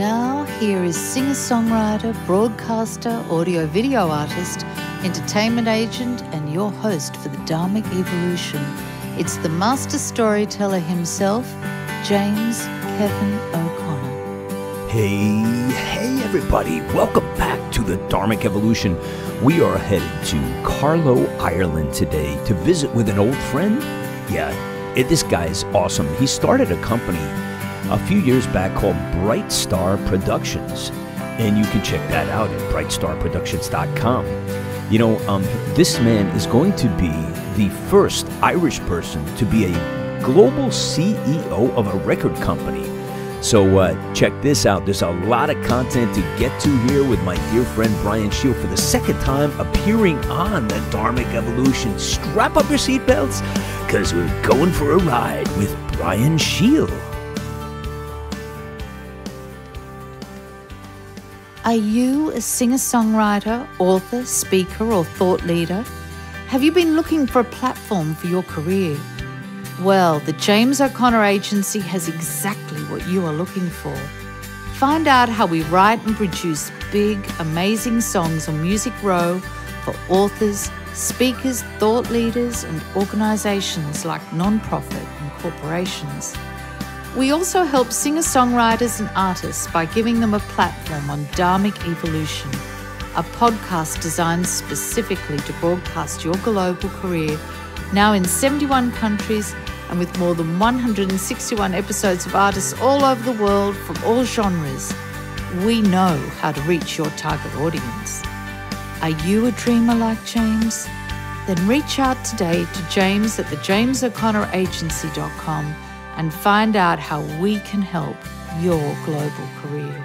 Now, here is singer-songwriter, broadcaster, audio-video artist, entertainment agent, and your host for the Dharmic Evolution. It's the master storyteller himself, James Kevin O'Connor. Hey everybody, welcome back to the Dharmic Evolution. We are headed to Carlow, Ireland today to visit with an old friend. Yeah, this guy is awesome. He started a company a few years back called Bright Star Productions, and you can check that out at brightstarproductions.com. You know, this man is going to be the first Irish person to be a global CEO of a record company. So check this out. There's a lot of content to get to here with my dear friend Brian Sheil for the second time appearing on the Dharmic Evolution. Strap up your seatbelts, because we're going for a ride with Brian Sheil. Are you a singer-songwriter, author, speaker, or thought leader? Have you been looking for a platform for your career? Well, the James O'Connor Agency has exactly what you are looking for. Find out how we write and produce big, amazing songs on Music Row for authors, speakers, thought leaders, and organisations like non-profit and corporations. We also help singer-songwriters and artists by giving them a platform on Dharmic Evolution, a podcast designed specifically to broadcast your global career, now in 71 countries and with more than 161 episodes of artists all over the world from all genres. We know how to reach your target audience. Are you a dreamer like James? Then reach out today to James at thejamesoconnораgency.com and find out how we can help your global career.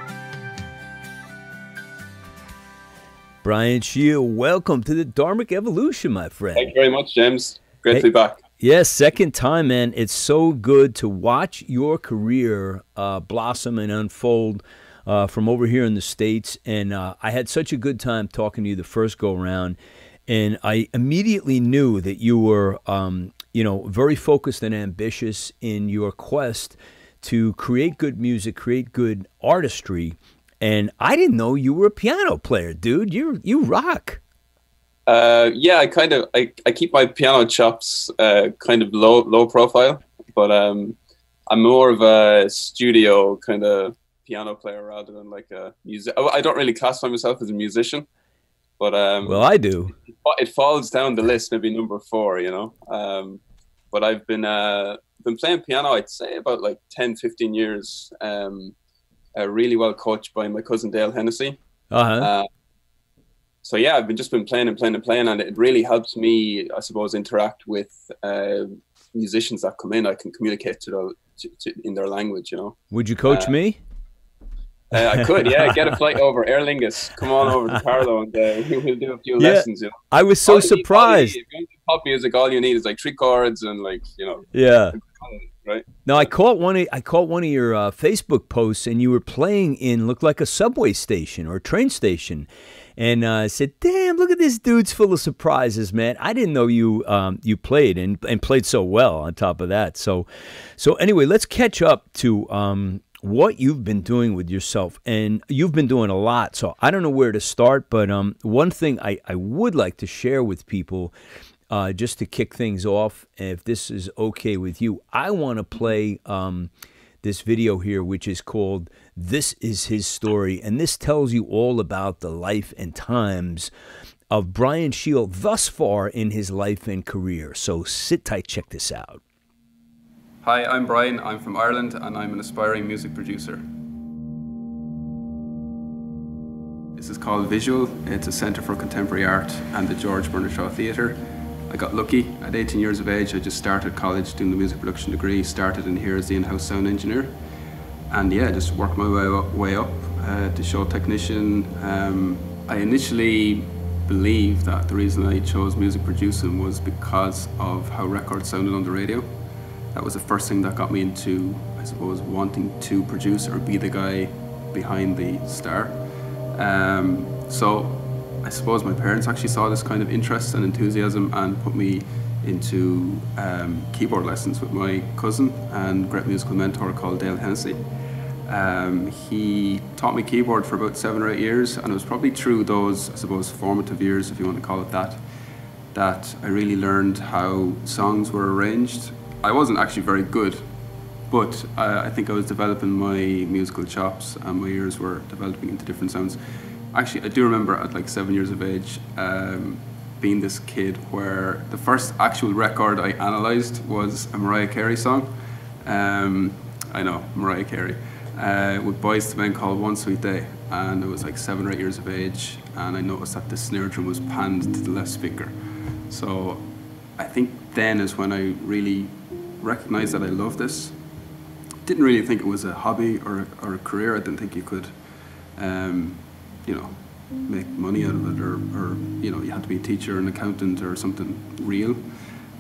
Brian Sheil, welcome to the Dharmic Evolution, my friend. Thank you very much, James. Great to be back. Yes, second time, man. It's so good to watch your career blossom and unfold from over here in the States. And I had such a good time talking to you the first go-around. And I immediately knew that you were very focused and ambitious in your quest to create good music, create good artistry. And I didn't know you were a piano player, dude. You rock. Yeah, I keep my piano chops kind of low profile, but I'm more of a studio kind of piano player rather than like a music. I don't really classify myself as a musician, but well, I do. It falls down the list, maybe number 4, you know. But I've been playing piano, I'd say about like 10, 15 years. Really well coached by my cousin Dale Hennessy. So yeah, I've just been playing, and it really helps me, I suppose, interact with musicians that come in. I can communicate in their language, you know. Would you coach me? I could, yeah. Get a flight over, Aer Lingus. Come on over to Carlow, and we'll do a few lessons, you know. I was so surprised. If you want pop music, all you need is like 3 chords and like, you know. Yeah. Right. Now I caught one of your Facebook posts, and you were playing in looked like a subway station or a train station, and I said, "Damn, look at this dude's full of surprises, man." I didn't know you played and played so well on top of that. So anyway, let's catch up to what you've been doing with yourself, and you've been doing a lot. So I don't know where to start, but one thing I would like to share with people. Just to kick things off, if this is okay with you, I want to play this video here, which is called "This Is His Story," and this tells you all about the life and times of Brian Sheil thus far in his life and career. So sit tight, check this out. Hi, I'm Brian. I'm from Ireland, and I'm an aspiring music producer. This is called Visual. It's a Centre for Contemporary Art and the George Bernard Shaw Theatre. I got lucky. At 18 years of age, I just started college doing the music production degree, started in here as the in-house sound engineer. And yeah, just worked my way up to show technician. I initially believed that the reason I chose music producing was because of how records sounded on the radio. That was the first thing that got me into, I suppose, wanting to produce or be the guy behind the star. So I suppose my parents actually saw this kind of interest and enthusiasm and put me into keyboard lessons with my cousin and great musical mentor called Dale Hennessy. He taught me keyboard for about 7 or 8 years, and it was probably through those, I suppose, formative years, if you want to call it that, that I really learned how songs were arranged. I wasn't actually very good, but I think I was developing my musical chops, and my ears were developing into different sounds. Actually, I do remember at like 7 years of age, being this kid where the first actual record I analysed was a Mariah Carey song. I know, Mariah Carey. With Boyz II Men called One Sweet Day, and I was like 7 or 8 years of age, and I noticed that the snare drum was panned to the left speaker. So I think then is when I really recognised that I loved this. Didn't really think it was a hobby or a career. I didn't think you could, you know, make money out of it, or you know, you had to be a teacher, an accountant, or something real.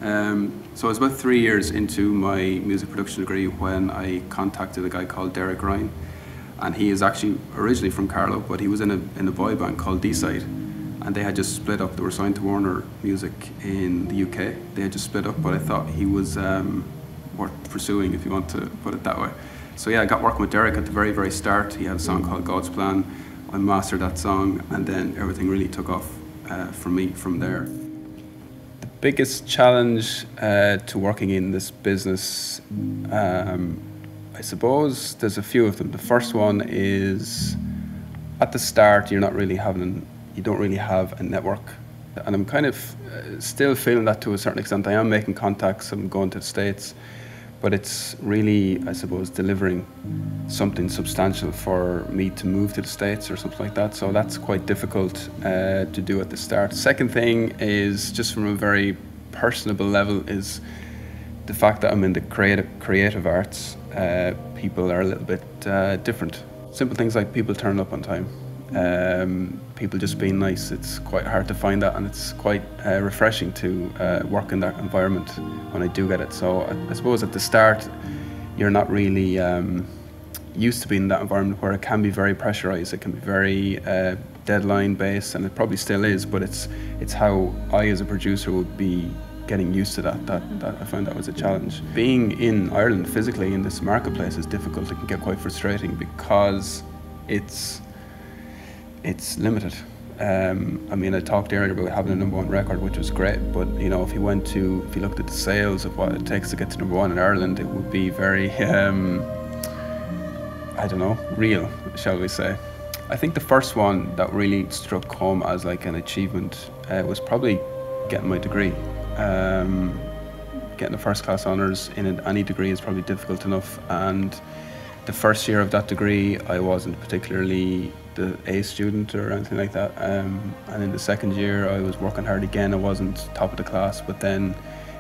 So I was about 3 years into my music production degree when I contacted a guy called Derek Ryan, and he is actually originally from Carlow, but he was in a boy band called D-Side, and they had just split up. They were signed to Warner Music in the UK. They had just split up, but I thought he was worth pursuing, if you want to put it that way. So yeah, I got working with Derek at the very, very start. He had a song called God's Plan. I mastered that song, and then everything really took off for me from there. The biggest challenge to working in this business, I suppose there's a few of them. The first one is at the start you don't really have a network, and I'm kind of still feeling that to a certain extent. I am making contacts, I'm going to the States, but it's really, I suppose, delivering something substantial for me to move to the States or something like that. So that's quite difficult to do at the start. Second thing is, just from a very personable level, is the fact that I'm in the creative arts. People are a little bit different. Simple things like people turn up on time. People just being nice. It's quite hard to find that, and it's quite refreshing to work in that environment when I do get it. So I suppose at the start you're not really used to being in that environment where it can be very pressurized. It can be very deadline based, and it probably still is, but it's how I as a producer would be getting used to that I found that was a challenge. Being in Ireland physically in this marketplace is difficult. It can get quite frustrating because it's limited. I mean, I talked earlier about having a #1 record, which was great, but you know, if you looked at the sales of what it takes to get to #1 in Ireland, it would be very, I don't know, real, shall we say. I think the first one that really struck home as like an achievement was probably getting my degree. Getting a first class honours in any degree is probably difficult enough, and the first year of that degree I wasn't particularly the A student or anything like that, and in the second year I was working hard again. I wasn't top of the class, but then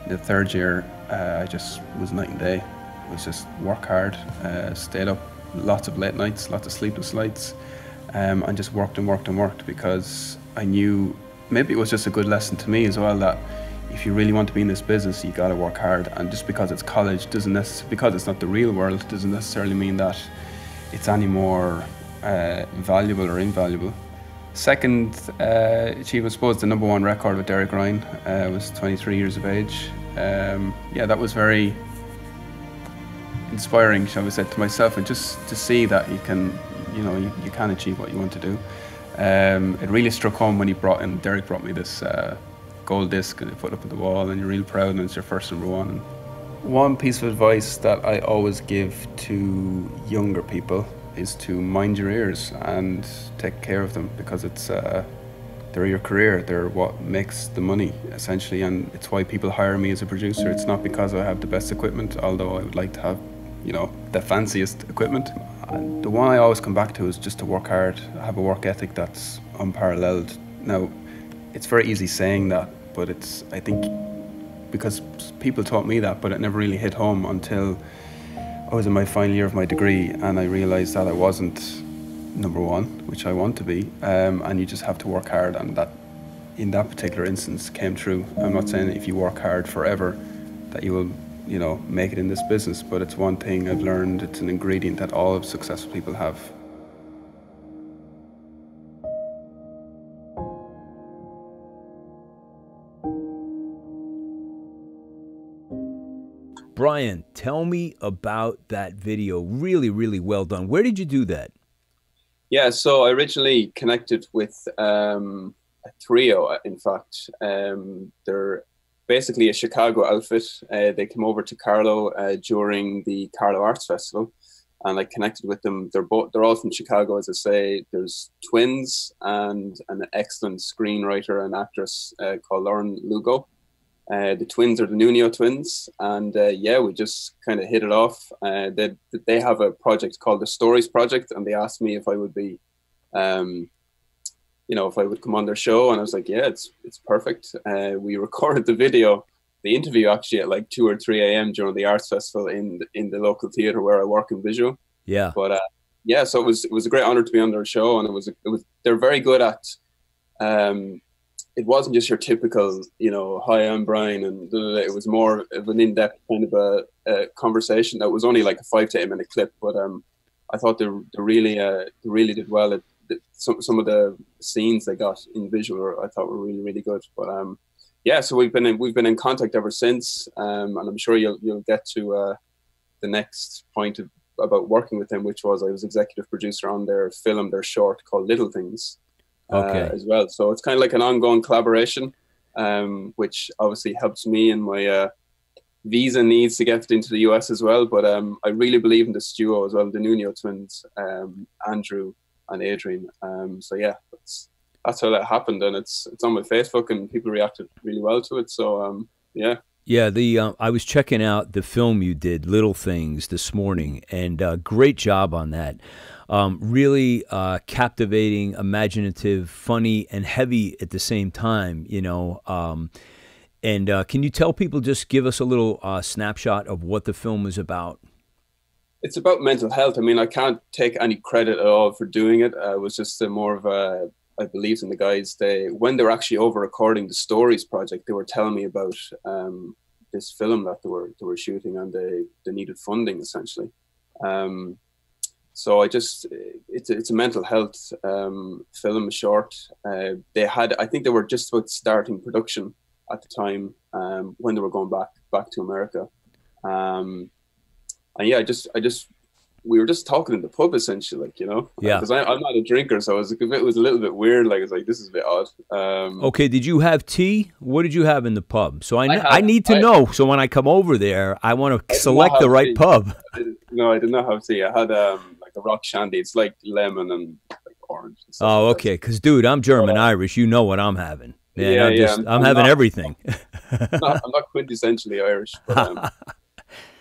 in the third year I just was night and day. It was just work hard, stayed up lots of late nights, lots of sleepless nights, and just worked and worked and worked, because I knew, maybe it was just a good lesson to me as well, that if you really want to be in this business, you got to work hard. And just because it's college because it's not the real world, doesn't necessarily mean that it's any more valuable or invaluable. Second achievement, I suppose, the #1 record with Derek Ryan. I was 23 years of age. Yeah, that was very inspiring, shall we say, to myself, and just to see that you can achieve what you want to do. It really struck home when Derek brought me this gold disc, and he put it up on the wall, and you're real proud, and it's your first #1. One piece of advice that I always give to younger people is to mind your ears and take care of them, because they're your career, they're what makes the money essentially, and it's why people hire me as a producer. It's not because I have the best equipment, although I would like to have, you know, the fanciest equipment. And the one I always come back to is just to work hard, have a work ethic that's unparalleled. Now, it's very easy saying that, but I think because people taught me that, but it never really hit home until I was in my final year of my degree, and I realised that I wasn't #1, which I want to be, and you just have to work hard, and that in that particular instance came true. I'm not saying that if you work hard forever that you will, you know, make it in this business, but it's one thing I've learned, it's an ingredient that all successful people have. Brian, tell me about that video. Really, really well done. Where did you do that? Yeah, so I originally connected with a trio, in fact. They're basically a Chicago outfit. They came over to Carlo during the Carlo Arts Festival, and I connected with them. They're all from Chicago, as I say. There's twins and an excellent screenwriter and actress called Lauren Lugo. The twins are the Nuno twins, and yeah, we just kind of hit it off. They have a project called the Stories Project, and they asked me if I would be, if I would come on their show, and I was like, yeah, it's perfect. We recorded the interview actually at like 2 or 3 a.m. during the arts festival in the local theater where I work in visual. Yeah, but yeah, so it was a great honor to be on their show, and it was they're very good at. It wasn't just your typical, hi, I'm Brian, and it was more of an in-depth kind of a conversation that was only like a 5 to 8 minute clip. But I thought they really did well. Some of the scenes they got in visual, I thought were really, really good. But yeah, so we've been in contact ever since, and I'm sure you'll get to the next point about working with them, which was I was executive producer on their film, their short called Little Things. As well, so it's kind of like an ongoing collaboration, which obviously helps me in my visa needs to get into the US as well. But I really believe in this duo as well, the Nuno twins, Andrew and Adrian. So yeah, that's how that happened, and it's on my Facebook, and people reacted really well to it. So yeah. Yeah, I was checking out the film you did, Little Things, this morning, and great job on that. Really captivating, imaginative, funny, and heavy at the same time, And can you tell people, just give us a little snapshot of what the film is about? It's about mental health. I mean, I can't take any credit at all for doing it. It was just more of a, I believed in the guys. When they were actually over recording the Stories project, they were telling me about this film that they were shooting, and they needed funding essentially. So it's a mental health film short. I think they were just about starting production at the time when they were going back to America. And yeah, we were just talking in the pub essentially, Yeah. Because I'm not a drinker, so it was a little bit weird. Like, it's like, this is a bit odd. Okay, did you have tea? What did you have in the pub? So I need to know. So when I come over there, I want to select the right pub. No, I did not have tea. I had like a rock shandy. It's like lemon and like orange. And stuff. Oh, okay. Because dude, I'm German Irish. You know what I'm having. Man, yeah. I'm having everything. I'm not quintessentially Irish,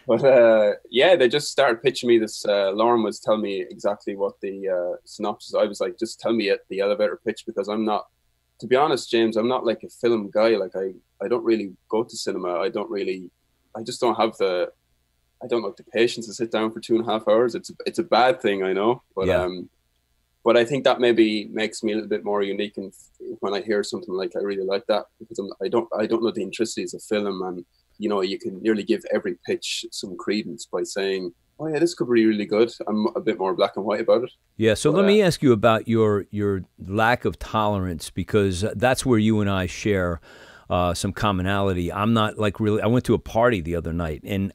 but yeah, they just started pitching me this. Lauren was telling me exactly what the synopsis. I was like, just tell me the elevator pitch, because I'm not, to be honest, James, I'm not like a film guy. Like I don't really go to cinema. I just don't have the patience to sit down for 2.5 hours. It's a bad thing, I know, but yeah. But I think that maybe makes me a little bit more unique, and when I hear something like I really like that, because I don't know the intricacies of film, and you can nearly give every pitch some credence by saying, oh yeah, this could be really good. I'm a bit more black and white about it. Yeah, so let me ask you about your lack of tolerance, because that's where you and I share some commonality. I'm not like really, I went to a party the other night, and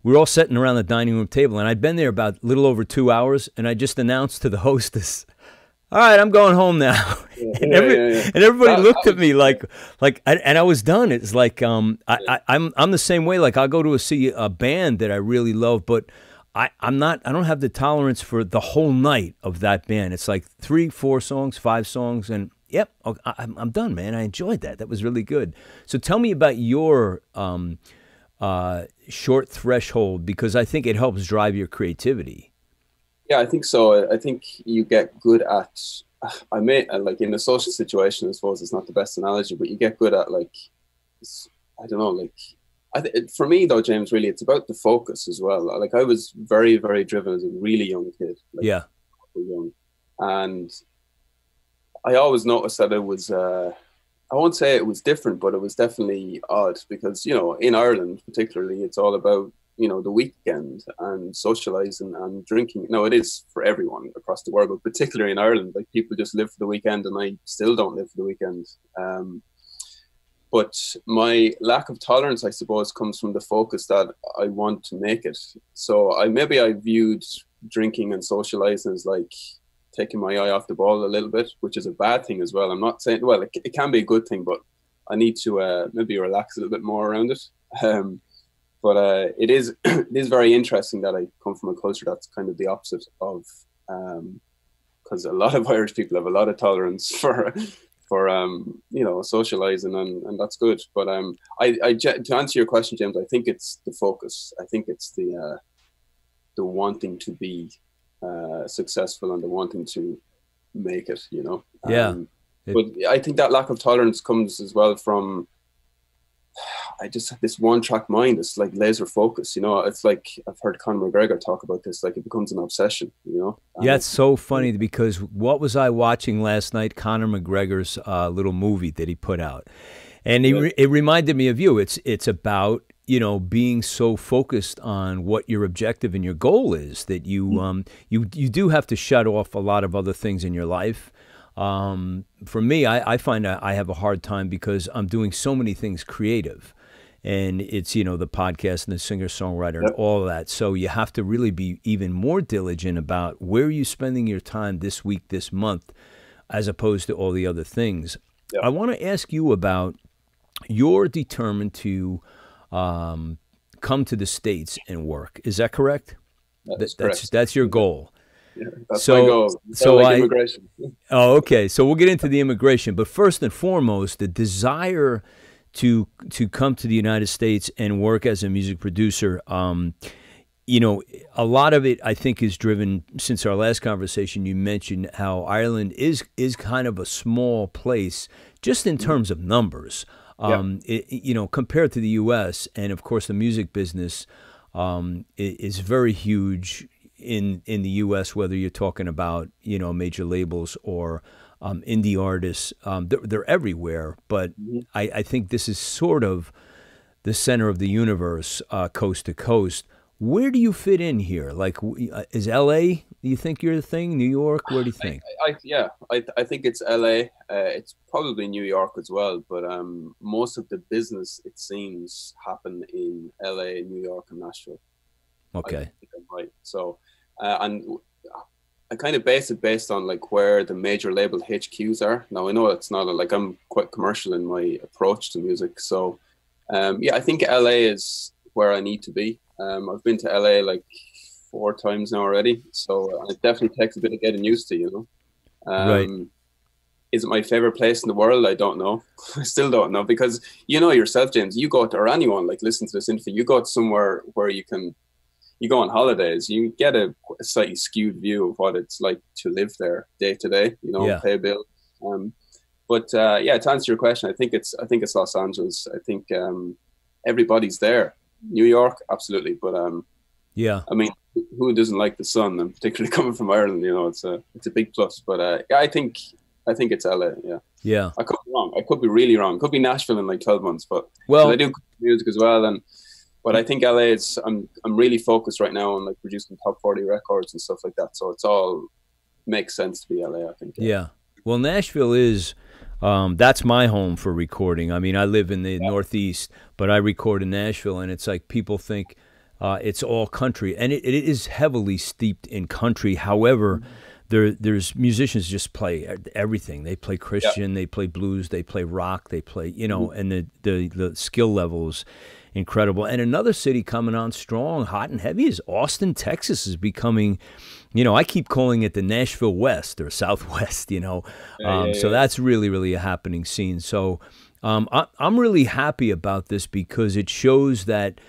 we were all sitting around the dining room table, and I'd been there about a little over 2 hours, and I just announced to the hostess, all right, I'm going home now. And everybody looked at me like, and I was done. It's like, I'm the same way. Like, I'll go to see a band that I really love, but I don't have the tolerance for the whole night of that band. It's like 3, 4 songs, 5 songs, and yep, I'm done, man. I enjoyed that. That was really good. So tell me about your short threshold, because I think it helps drive your creativity. Yeah, I think so. I think you get good at, like in a social situation, I suppose it's not the best analogy, but you get good at, like, I don't know, like, for me though, James, really, it's about the focus as well. Like, I was very, very driven as a really young kid. Like, yeah. Young. And I always noticed that it was, I won't say it was different, but it was definitely odd, because, in Ireland particularly, it's all about, the weekend and socializing and drinking. No, it is for everyone across the world, but particularly in Ireland, like, people just live for the weekend, and I still don't live for the weekend. But my lack of tolerance, I suppose, comes from the focus that I want to make it. So maybe I viewed drinking and socializing as like taking my eye off the ball a little bit, which is a bad thing as well. I'm not saying, well, it can be a good thing, but I need to maybe relax a little bit more around it. But it is it is very interesting that I come from a culture that's kind of the opposite of, because a lot of Irish people have a lot of tolerance for you know, socializing, and that's good. But to answer your question, James, I think it's the focus. I think it's the wanting to be successful and the wanting to make it, you know. Yeah. But I think that lack of tolerance comes as well from, I just have this one track mind. It's like laser focus, you know. It's like, I've heard Conor McGregor talk about this, like it becomes an obsession, you know. Yeah, it's so funny because what was I watching last night? Conor McGregor's little movie that he put out. And it reminded me of you. It's about, you know, being so focused on what your objective and your goal is that you you do have to shut off a lot of other things in your life. For me, I find I have a hard time because I'm doing so many things creative. And it's, you know, the podcast and the singer-songwriter and all of that. So you have to really be even more diligent about where are you spending your time this week, this month, as opposed to all the other things. Yep. I want to ask you about, you're determined to come to the States and work. Is that correct? That's your goal. Yeah, that's my goal. So like immigration. Oh, okay. So we'll get into the immigration. But first and foremost, the desire to come to the United States and work as a music producer, you know, a lot of it I think is driven, since our last conversation, you mentioned how Ireland is kind of a small place just in terms of numbers, you know, compared to the U.S. And of course the music business is very huge in the U.S., whether you're talking about, you know, major labels or indie artists. They're everywhere, but I think this is sort of the center of the universe, coast to coast. Where do you fit in here? Like, is L.A., do you think you're the thing? New York? Where do you think? I think it's L.A. It's probably New York as well, but most of the business, it seems, happen in L.A., New York, and Nashville. Okay. I think I'm right. So, and I kind of base it based on like where the major label HQs are. Now I know it's not like I'm quite commercial in my approach to music. So yeah, I think LA is where I need to be. I've been to LA like 4 times now already. So it definitely takes a bit of getting used to, you know. Right. Is it my favorite place in the world? I don't know. I still don't know, because you know yourself, James, you go to, or anyone like listen to this interview, you go to somewhere where you go on holidays, you get a slightly skewed view of what it's like to live there day to day, you know, pay bills. But yeah, to answer your question, I think it's Los Angeles. I think everybody's there. New York, absolutely. But yeah, I mean, who doesn't like the sun? And particularly coming from Ireland, you know, it's a big plus. But yeah, I think it's LA. Yeah. I could be wrong. I could be really wrong. It could be Nashville in like 12 months. But I do music as well, but I think LA is, I'm really focused right now on like producing top 40 records and stuff like that. So it's all makes sense to be LA, I think. Yeah. Well, Nashville is, that's my home for recording. I mean, I live in the Northeast, but I record in Nashville, and it's like people think it's all country, and it is heavily steeped in country. However, there's musicians just play everything. They play Christian, they play blues, they play rock, they play, you know, and the skill levels incredible. And another city coming on strong, hot and heavy, is Austin, Texas is becoming, you know, I keep calling it the Nashville West or Southwest, you know. So that's really, really a happening scene. So I'm really happy about this because it shows that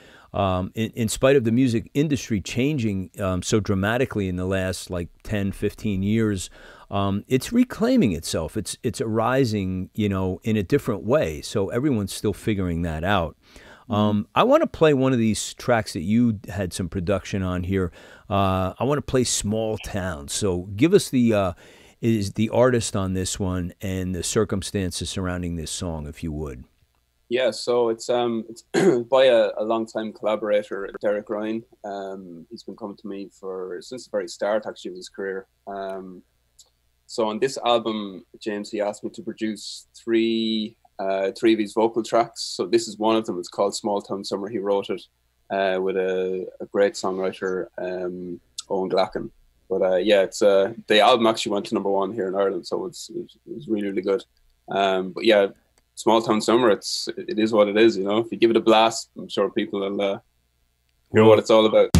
in spite of the music industry changing so dramatically in the last like 10, 15 years, it's reclaiming itself. It's arising, you know, in a different way. So everyone's still figuring that out. I want to play one of these tracks that you had some production on here. I want to play Small Town. So give us the artist on this one and the circumstances surrounding this song, if you would. Yeah, so it's by a longtime collaborator, Derek Ryan. He's been coming to me since the very start, actually, of his career. So on this album, James, he asked me to produce 3 three of his vocal tracks. So this is one of them. It's called Small Town Summer. He wrote it with a great songwriter, Owen Glacken. But yeah, it's the album actually went to #1 here in Ireland, so it was really, really good. But yeah, Small Town Summer, it is what it is, you know. If you give it a blast, I'm sure people will hear what it's all about.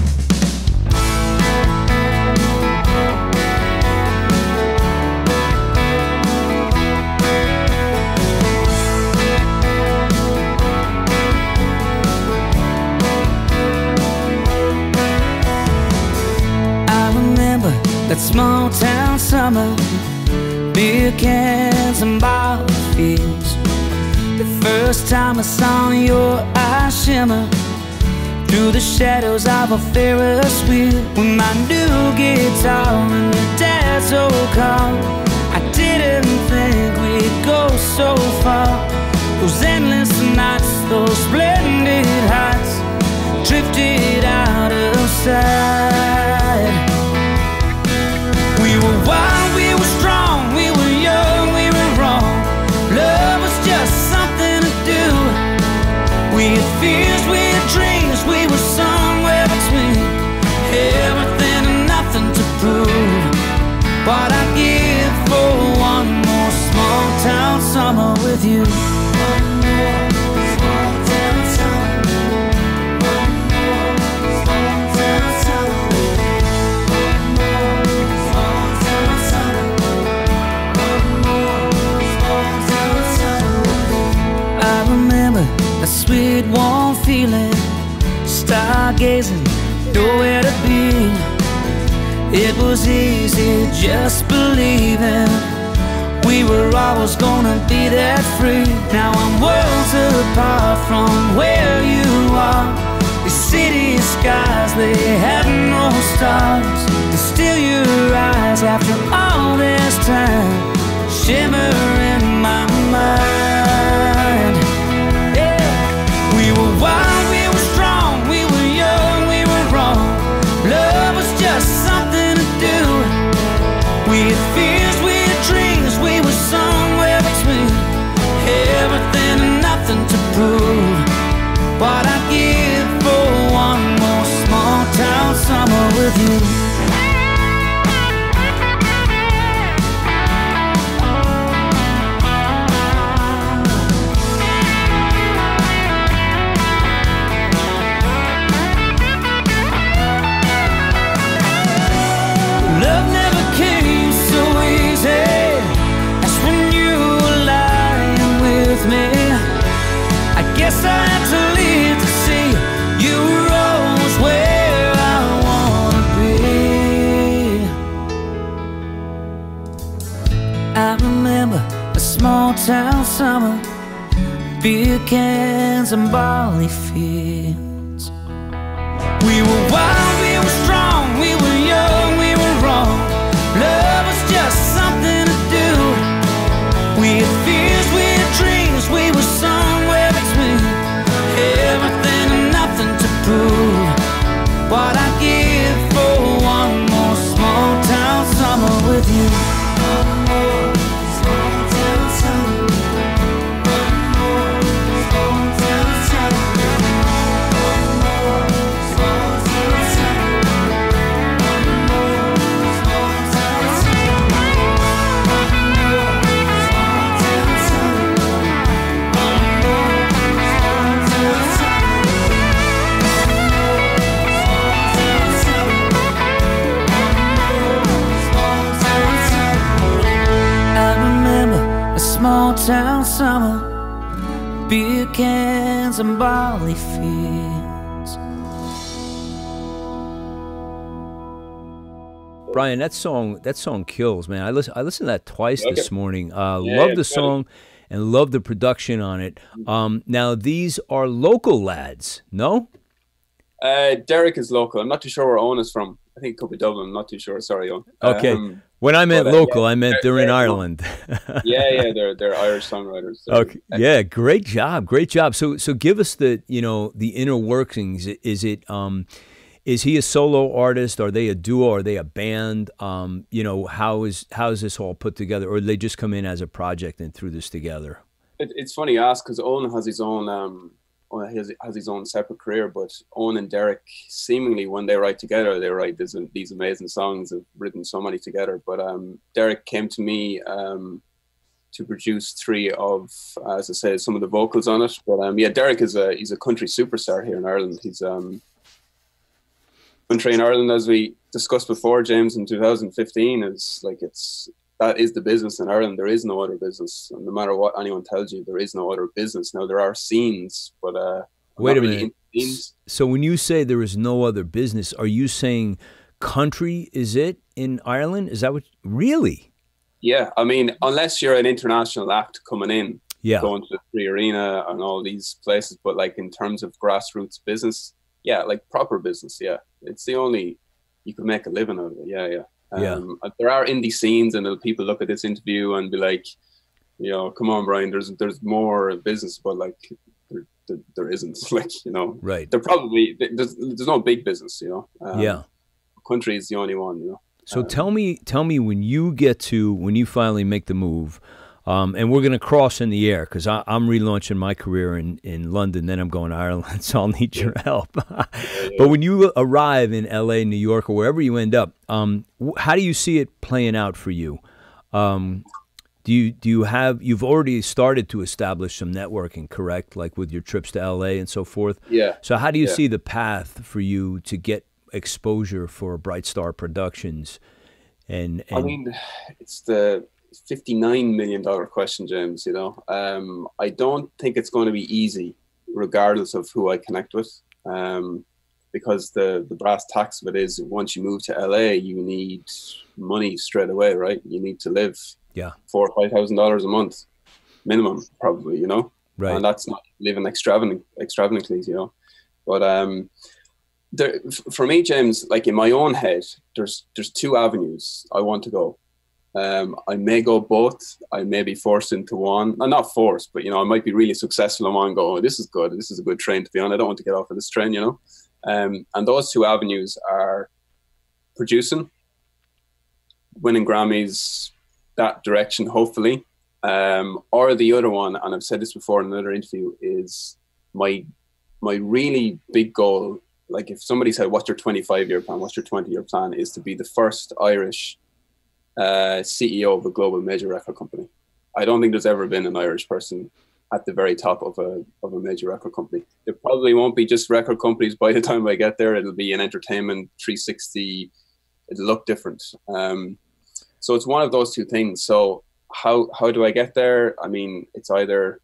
That small town summer, beer cans and bottle fields. The first time I saw your eyes shimmer through the shadows of a Ferris wheel. With my new guitar and your dad's old car, I didn't think we'd go so far. Those endless nights, those splendid heights, drifted out of sight. We were wild, we were strong, we were young, we were wrong. Love was just something to do. We had fears, we had dreams, we were somewhere between everything and nothing to prove. What I'd give for one more small town summer with you. One more small town summer. One more small town summer. A sweet warm feeling, stargazing, nowhere to be. It was easy just believing we were always gonna be that free. Now I'm worlds apart from where you are. The city skies, they have no stars, and still your eyes after all this time shimmer in my mind. We were wild, we were strong, we were young, we were wrong. Love was just something to do. We had fears, we had dreams, we were somewhere between everything and nothing to prove. What I'd give for one more small town summer with you. I had to leave to see you were always where I wanna be. I remember a small town summer, beer cans and barley fields. We were wild, we were strong, we were young, we were wrong. Love was just something to do. We had fears, we had dreams, we were somewhere between everything and nothing to prove. What I'd give for one more small town summer with you. One more small town summer. One more small town summer. One more small town summer. One more small town summer. One more small town summer. One more small town summer. I remember a small town summer, beer cans and barley fields. Brian, that song kills, man. I listened to that twice this morning. Yeah, love the song and love the production on it. Now these are local lads, no? Derek is local. I'm not too sure where Owen is from. I think it could be Dublin. I'm not too sure. Sorry, Owen. Okay. When I meant local, I meant they're in Ireland. yeah, they're Irish songwriters. So okay. Yeah, great job. So give us the inner workings. Is he a solo artist? Are they a duo? Are they a band? How is this all put together, or did they just come in as a project and threw this together? It's funny you ask, because Owen has his own has his own separate career, but Owen and Derek, seemingly when they write together, they write these amazing songs. They've written so many together. But Derek came to me to produce 3 of, as I say, some of the vocals on it. But yeah, Derek is he's a country superstar here in Ireland. He's country in Ireland, as we discussed before, James, in 2015, is like that is the business in Ireland. There is no other business. And no matter what anyone tells you, there is no other business. Now, there are scenes, but wait a minute. So when you say there is no other business, are you saying country is it in Ireland? Is that what, really? Yeah, I mean, unless you're an international act coming in, yeah, going to the Free Arena and all these places, but like in terms of grassroots business, yeah, like proper business, yeah. It's the only, you can make a living out of it, yeah. There are indie scenes, and people look at this interview and be like, you know, come on, Brian, there's more business, but like there isn't, like, you know, right? There probably there's no big business, you know. Yeah, country is the only one, you know. So tell me when you finally make the move, and we're going to cross in the air, because I'm relaunching my career in London, then I'm going to Ireland, so I'll need your help. But when you arrive in LA, New York, or wherever you end up, how do you see it playing out for you? You've already started to establish some networking, correct? Like with your trips to LA and so forth? Yeah. So how do you see the path for you to get exposure for Bright Star Productions? And I mean, it's the $59 million question, James, you know. I don't think it's going to be easy, regardless of who I connect with, because the brass tacks of it is, once you move to LA, you need money straight away, right? You need to live $4,000 or $5,000 a month minimum, probably, you know. Right. And that's not living extravagantly, you know. But for me, James, like in my own head, there's 2 avenues I want to go. I may go both. I may be forced into one. I'm not forced, but, you know, I might be really successful in one and go, oh, this is good. This is a good train to be on. I don't want to get off of this train, you know. And those 2 avenues are producing, winning Grammys, that direction, hopefully. Or the other one, and I've said this before in another interview, is my really big goal. Like if somebody said, what's your 25-year plan? What's your 20-year plan? Is to be the first Irish CEO of a global major record company. I don't think there's ever been an Irish person at the very top of a major record company. There probably won't be just record companies by the time I get there. It'll be an entertainment 360. It'll look different. So it's one of those 2 things. So how do I get there? I mean, it's either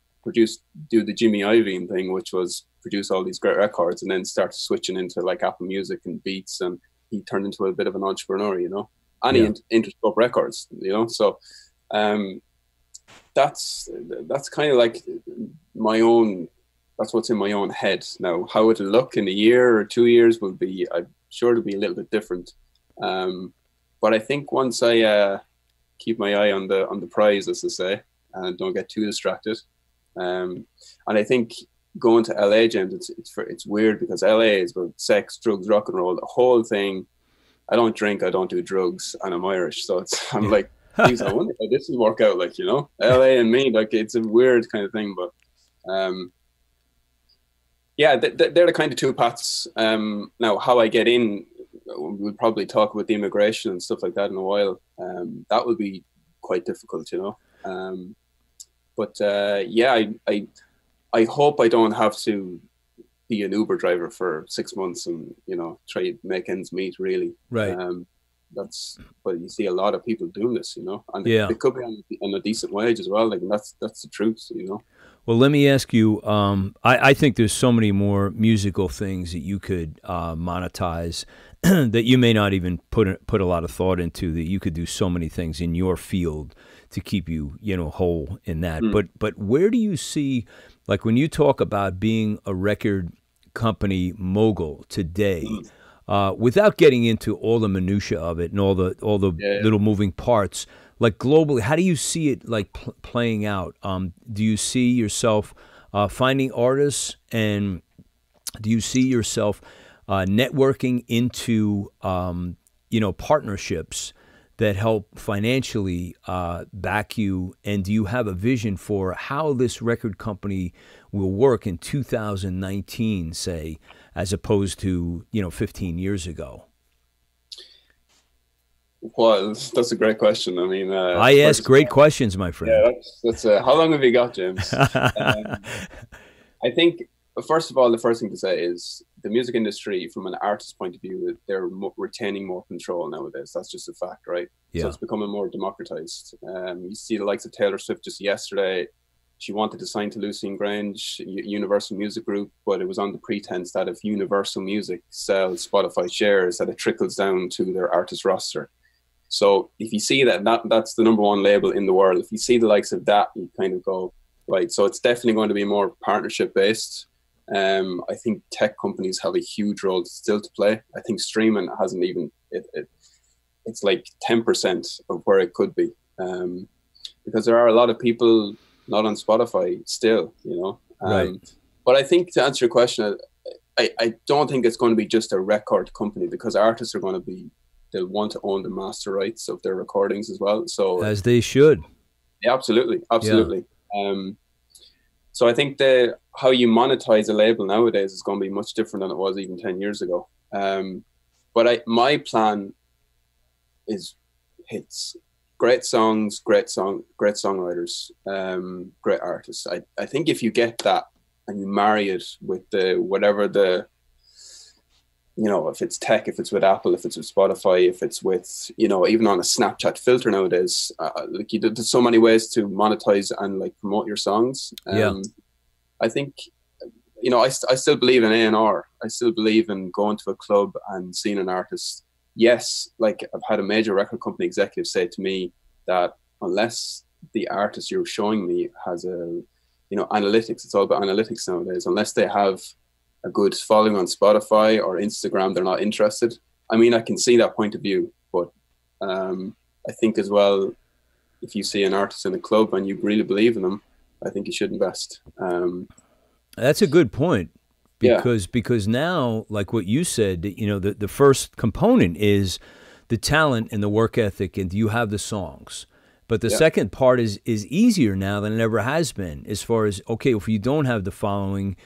do the Jimmy Iovine thing, which was produce all these great records and then start switching into like Apple Music and Beats, and he turned into a bit of an entrepreneur, you know. And he Interscope Records, you know. So that's kind of like my own, that's what's in my own head. Now, how it'll look in a year or 2 years will be, I'm sure it'll be a little bit different. But I think once I keep my eye on the prize, as they say, and don't get too distracted. And I think going to LA, James, it's weird, because LA is about sex, drugs, rock and roll, the whole thing. I don't drink, I don't do drugs, and I'm Irish, so I'm like, geez, I wonder how this will work out, like, you know, LA and me, like, it's a weird kind of thing, but yeah, they're the kind of 2 paths. Now, how I get in, we'll probably talk about the immigration and stuff like that in a while. That will be quite difficult, you know. But yeah, I hope I don't have to be an Uber driver for 6 months and, you know, try to make ends meet, really. Right. But you see a lot of people doing this, you know, and they could be on a decent wage as well. Like, and that's the truth, you know. Well, let me ask you, I think there's so many more musical things that you could monetize that you may not even put a lot of thought into, that you could do so many things in your field to keep you, you know, whole in that. But where do you see, like when you talk about being a record company mogul today, without getting into all the minutia of it and all the little moving parts, like globally, how do you see it like playing out? Do you see yourself finding artists, and do you see yourself networking into you know, partnerships that help financially back you? And do you have a vision for how this record company will work in 2019, say, as opposed to, 15 years ago? Well, that's a great question. I mean, I ask great questions, my friend. Yeah, that's how long have you got, James? I think, first of all, the first thing to say is the music industry, from an artist's point of view, they're retaining more control nowadays. That's just a fact, right? Yeah. So it's becoming more democratized. You see the likes of Taylor Swift just yesterday. She wanted to sign to Lucien Grange, Universal Music Group, but it was on the pretense that if Universal Music sells Spotify shares, that it trickles down to their artist roster. So if you see that's the #1 label in the world. If you see the likes of that, you kind of go, right. So it's definitely going to be more partnership based. I think tech companies have a huge role still to play. I think streaming hasn't even, it's like 10% of where it could be. Because there are a lot of people not on Spotify still, Right. But I think, to answer your question, I don't think it's going to be just a record company, because artists are going to they'll want to own the master rights of their recordings as well. So as they should. Yeah, absolutely. Yeah. So I think how you monetize a label nowadays is going to be much different than it was even 10 years ago. But my plan is hits, great songs, great songwriters, great artists. I think if you get that and you marry it with if it's tech, if it's with Apple, if it's with Spotify, if it's with, even on a Snapchat filter nowadays, there's so many ways to monetize and promote your songs. I think, I still believe in A&R. I still believe in going to a club and seeing an artist. Yes, I've had a major record company executive say to me that unless the artist you're showing me has analytics, it's all about analytics nowadays. Unless they have a good following on Spotify or Instagram, they're not interested. I mean, I can see that point of view, but I think as well, if you see an artist in a club and you really believe in them, I think you should invest. That's a good point, because now, like what you said, the first component is the talent and the work ethic, and you have the songs. But the second part is easier now than it ever has been, as far as, okay, if you don't have the following,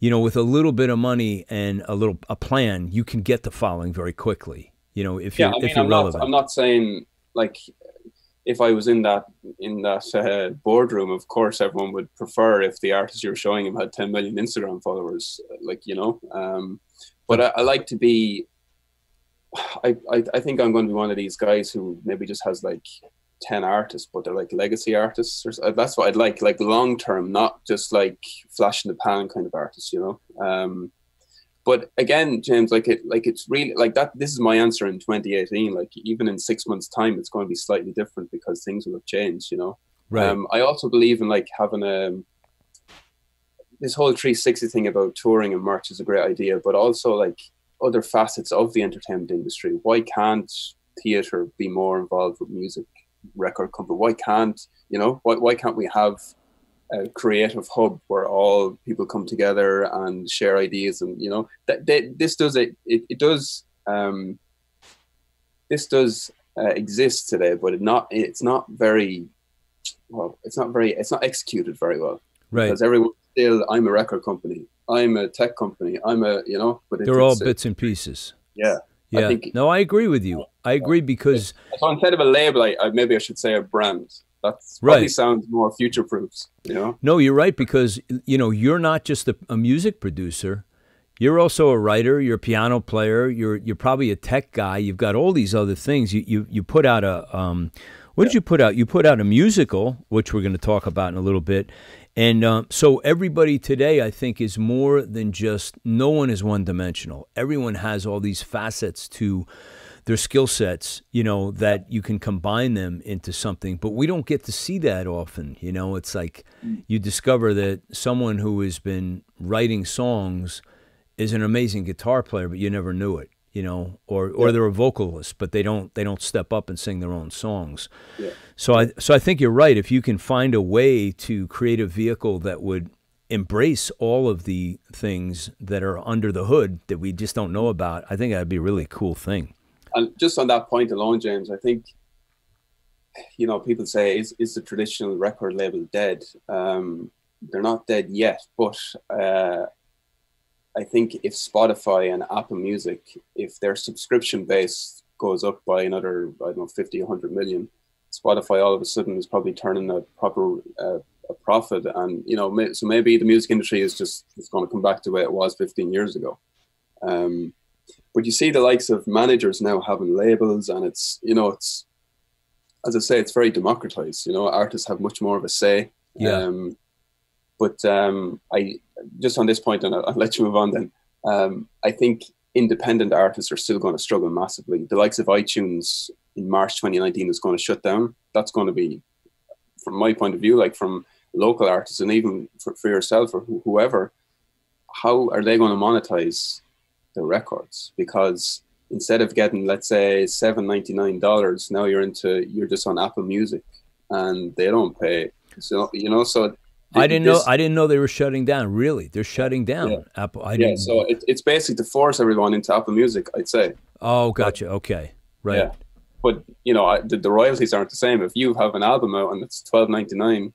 with a little bit of money and a plan, you can get the following very quickly. If you're relevant. I'm not saying if I was in that boardroom, of course everyone would prefer if the artist you're showing him had 10 million Instagram followers, But I like to be. I think I'm going to be one of these guys who maybe just has 10 artists, but they're legacy artists. That's what I'd like long term, not just flash in the pan kind of artists, But again, James, it's really that. This is my answer in 2018. Even in 6 months' time, it's going to be slightly different because things will have changed, Right. I also believe in having this whole 360 thing about touring and merch is a great idea, but also other facets of the entertainment industry. Why can't theatre be more involved with music? Record company, why can't we have a creative hub where all people come together and share ideas? And this does exist today, but it's not executed very well, right? Because everyone still, I'm a record company, I'm a tech company, but they're all bits and pieces. Yeah. Yeah, I agree with you. I agree, because so instead of a label, maybe I should say a brand. That's probably sounds more future-proof. No, you're right, because you're not just a music producer. You're also a writer. You're a piano player. You're probably a tech guy. You've got all these other things. You put out a what did you put out? You put out a musical, which we're going to talk about in a little bit. And so everybody today, I think, is more than just, no one is one-dimensional. Everyone has all these facets to their skill sets, that you can combine them into something. But we don't get to see that often. It's like you discover that someone who has been writing songs is an amazing guitar player, but you never knew it. Or they're a vocalist, but they don't step up and sing their own songs. Yeah. So I think you're right. If you can find a way to create a vehicle that would embrace all of the things that are under the hood that we just don't know about, I think that'd be a really cool thing. And just on that point alone, James, I think you know, people say, is the traditional record label dead? They're not dead yet, but I think if Spotify and Apple Music, if their subscription base goes up by another, I don't know, 50, 100 million, Spotify all of a sudden is probably turning a proper a profit. And, you know, so maybe the music industry is just going to come back to the way it was 15 years ago. But you see the likes of managers now having labels, and it's, you know, it's, as I say, it's very democratized. You know, artists have much more of a say. Yeah. But I just on this point, and I'll let you move on then. I think independent artists are still going to struggle massively. The likes of iTunes in March 2019 is going to shut down. That's going to be, from my point of view, like from local artists and even for yourself or whoever, how are they going to monetize the records? Because instead of getting, let's say, $7.99, now you're just on Apple Music and they don't pay. So, you know, so I didn't know they were shutting down. Really, they're shutting down. Yeah. Apple. So it's basically to force everyone into Apple Music, I'd say. Oh, gotcha. Okay, right. Yeah. But you know, the royalties aren't the same. If you have an album out and it's $12.99,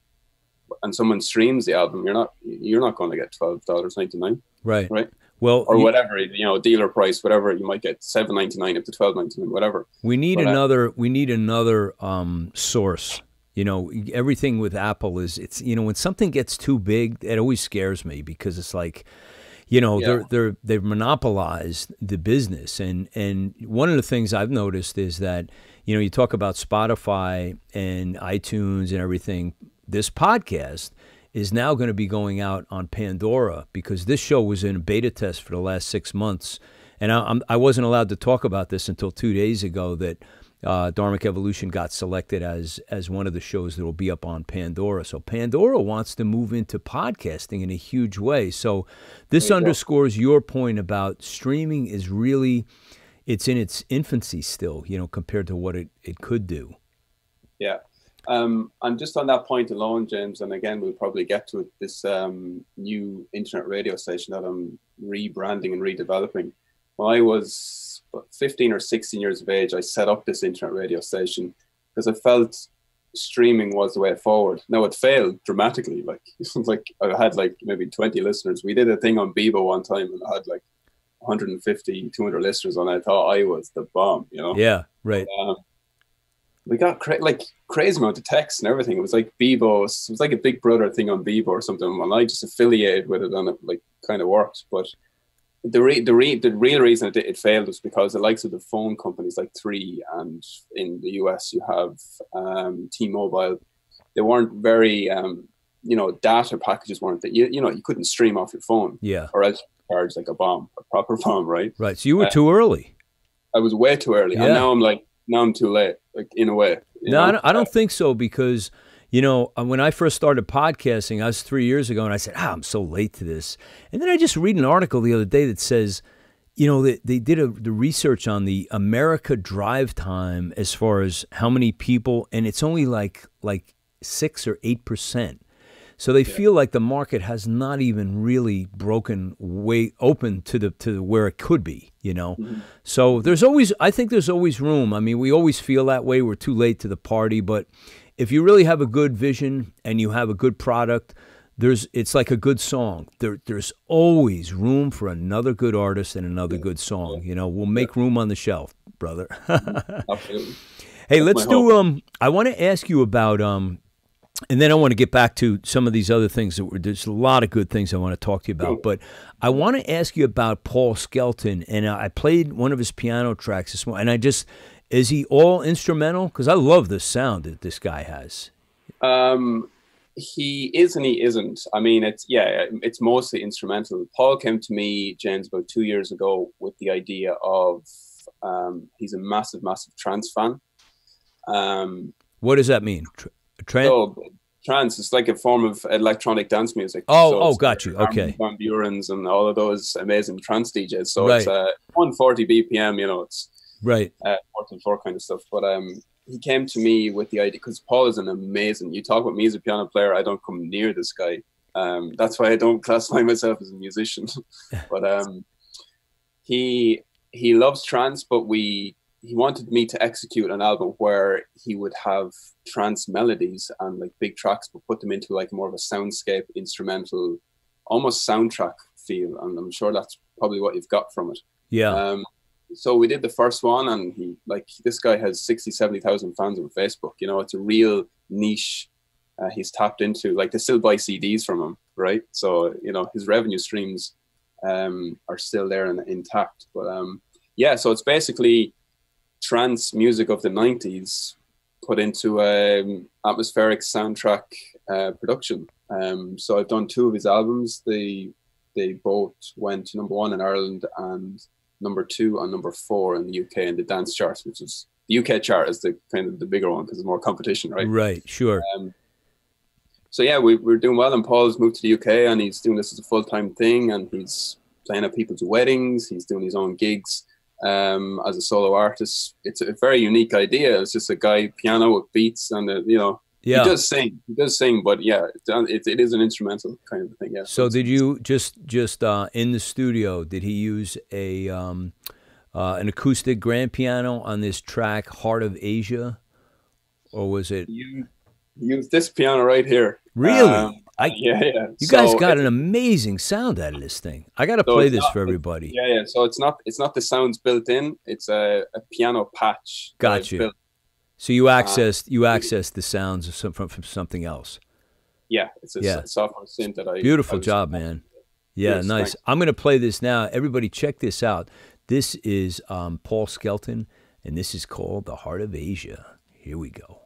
and someone streams the album, you're not going to get $12.99. Right. Right. Well, or whatever, you know, dealer price, whatever, you might get $7.99 up to $12.99, whatever. We need another source. You know, everything with Apple is, it's, you know, when something gets too big, it always scares me, because it's like, you know, they've monopolized the business. And one of the things I've noticed is that, you know, you talk about Spotify and iTunes and everything. This podcast is now going to be going out on Pandora, because this show was in a beta test for the last 6 months. And I wasn't allowed to talk about this until 2 days ago, that Dharmic Evolution got selected as one of the shows that will be up on Pandora. So Pandora wants to move into podcasting in a huge way. So this underscores your point about streaming is really, it's in its infancy still, you know, compared to what it could do. Yeah. And just on that point alone, James, and again, we'll probably get to it, this new internet radio station that I'm rebranding and redeveloping. When I was 15 or 16 years of age, I set up this internet radio station because I felt streaming was the way forward. Now, it failed dramatically. Like, I had like maybe 20 listeners. We did a thing on Bebo one time and I had like 150, 200 listeners, and I thought I was the bomb, you know? Yeah, right. We got crazy amount of texts and everything. It was like Bebo. It was like a Big Brother thing on Bebo or something. And I just affiliated with it, and it like kind of worked. But the real reason it failed was because the likes of the phone companies like 3, and in the US you have T-Mobile. They weren't very, you know, data packages weren't that, you know, you couldn't stream off your phone. Yeah. Or else you charge like a proper bomb, right? Right. So you were too early. I was way too early. Yeah. And now I'm too late, like, in a way. No, I don't think so, because, you know, when I first started podcasting, I was 3 years ago, and I said, I'm so late to this. And then I just read an article the other day that says, you know, they did the research on the America drive time as far as how many people, and it's only like 6 or 8%. So they feel like the market has not even really broken way open to where it could be, you know. Mm-hmm. So I think there's always room. I mean, we always feel that way. We're too late to the party, but if you really have a good vision and you have a good product, it's like a good song. There's always room for another good artist and another good song. You know, we'll make room on the shelf, brother. Absolutely. Hey, let's do. I want to ask you about and then I want to get back to some of these other things there's a lot of good things I want to talk to you about. But I want to ask you about Paul Skelton, and I played one of his piano tracks this morning, and is he all instrumental? Because I love the sound that this guy has. He is and he isn't. I mean, it's mostly instrumental. Paul came to me, James, about 2 years ago with the idea of, he's a massive, massive trance fan. What does that mean? Trance is like a form of electronic dance music. Got you. Okay. Van Buren's and all of those amazing trance DJs. So it's 140 BPM, you know, it's right. 4 kind of stuff. But he came to me with the idea, because Paul is an amazing, you talk about me as a piano player, I don't come near this guy. That's why I don't classify myself as a musician. But he loves trance, but he he wanted me to execute an album where he would have trance melodies and like big tracks, but put them into like more of a soundscape, instrumental, almost soundtrack feel. And I'm sure that's probably what you've got from it. Yeah. So we did the first one, and he, like, this guy has 60, 70,000 fans on Facebook. You know, it's a real niche he's tapped into. Like, they still buy CDs from him, right? So, you know, his revenue streams are still there and intact. But yeah, so it's basically trance music of the 90s put into atmospheric soundtrack production. So I've done 2 of his albums. They both went to #1 in Ireland and #2 and #4 in the UK in the dance charts, which is the UK chart is the kind of the bigger one because there's more competition, right? Right, sure. So yeah, we're doing well, and Paul's moved to the UK and he's doing this as a full-time thing, and he's playing at people's weddings. He's doing his own gigs as a solo artist. It's a very unique idea. It's just a guy, piano with beats, and you know. Yeah. He does sing, but yeah, it is an instrumental kind of thing. Yeah. So did you just in the studio? Did he use an acoustic grand piano on this track, "Heart of Asia," or was it? You used this piano right here. Really? Yeah. You guys got an amazing sound out of this thing. I got to play this for everybody. Yeah. So it's not the sounds built in. It's a piano patch. Gotcha. So you access the sounds from something else. Yeah, it's a software synth that I. Beautiful job, man. Yeah, yes, nice. Thanks. I'm going to play this now. Everybody, check this out. This is Paul Skelton, and this is called "The Heart of Asia." Here we go.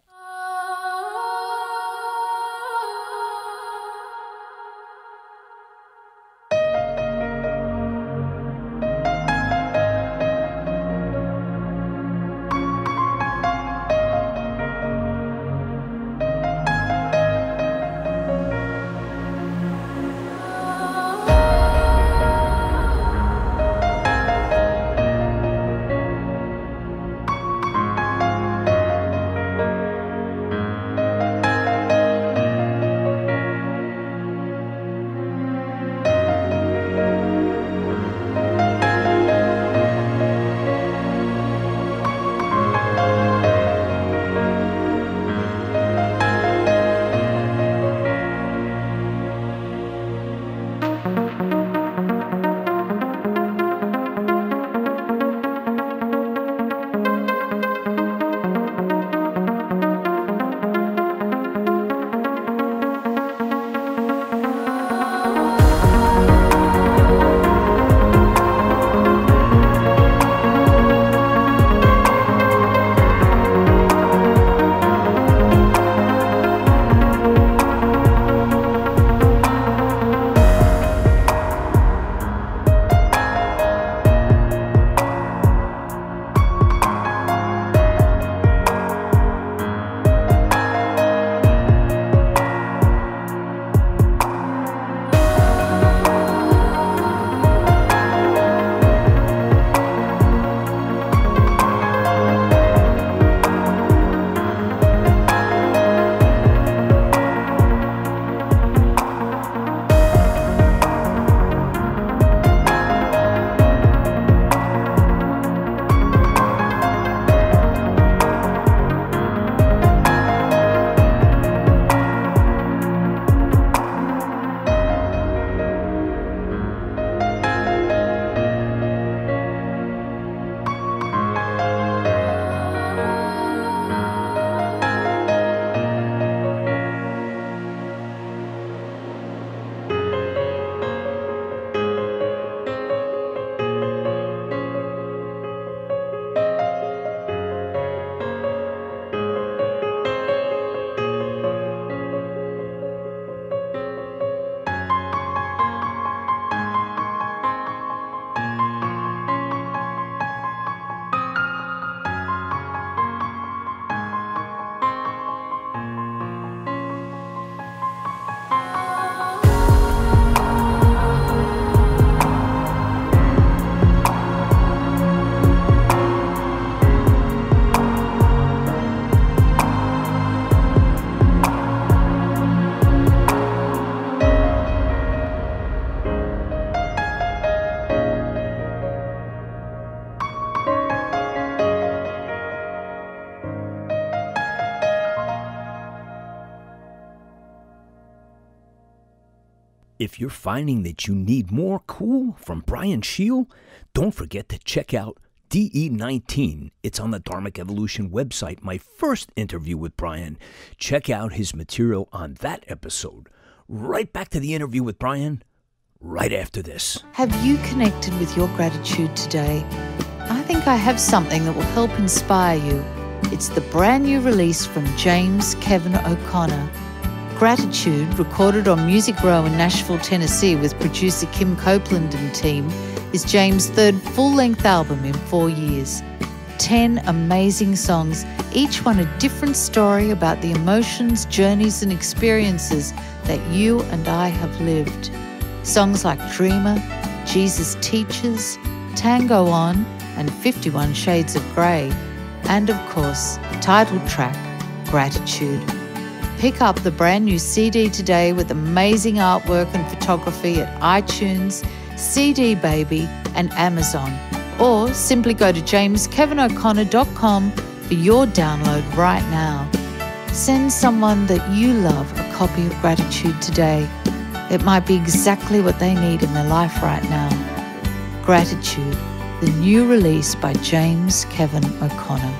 If you're finding that you need more cool from Brian Sheil, don't forget to check out DE19. It's on the Dharmic Evolution website, my first interview with Brian. Check out his material on that episode. Right back to the interview with Brian, right after this. Have you connected with your gratitude today? I think I have something that will help inspire you. It's the brand new release from James Kevin O'Connor. Gratitude, recorded on Music Row in Nashville, Tennessee with producer Kim Copeland and team, is James' third full-length album in 4 years. 10 amazing songs, each one a different story about the emotions, journeys and experiences that you and I have lived. Songs like Dreamer, Jesus Teaches, Tango On, and 51 Shades of Grey. And of course, title track, Gratitude. Pick up the brand new CD today with amazing artwork and photography at iTunes, CD Baby, and Amazon. Or simply go to jameskevinoconnor.com for your download right now. Send someone that you love a copy of Gratitude today. It might be exactly what they need in their life right now. Gratitude, the new release by James Kevin O'Connor.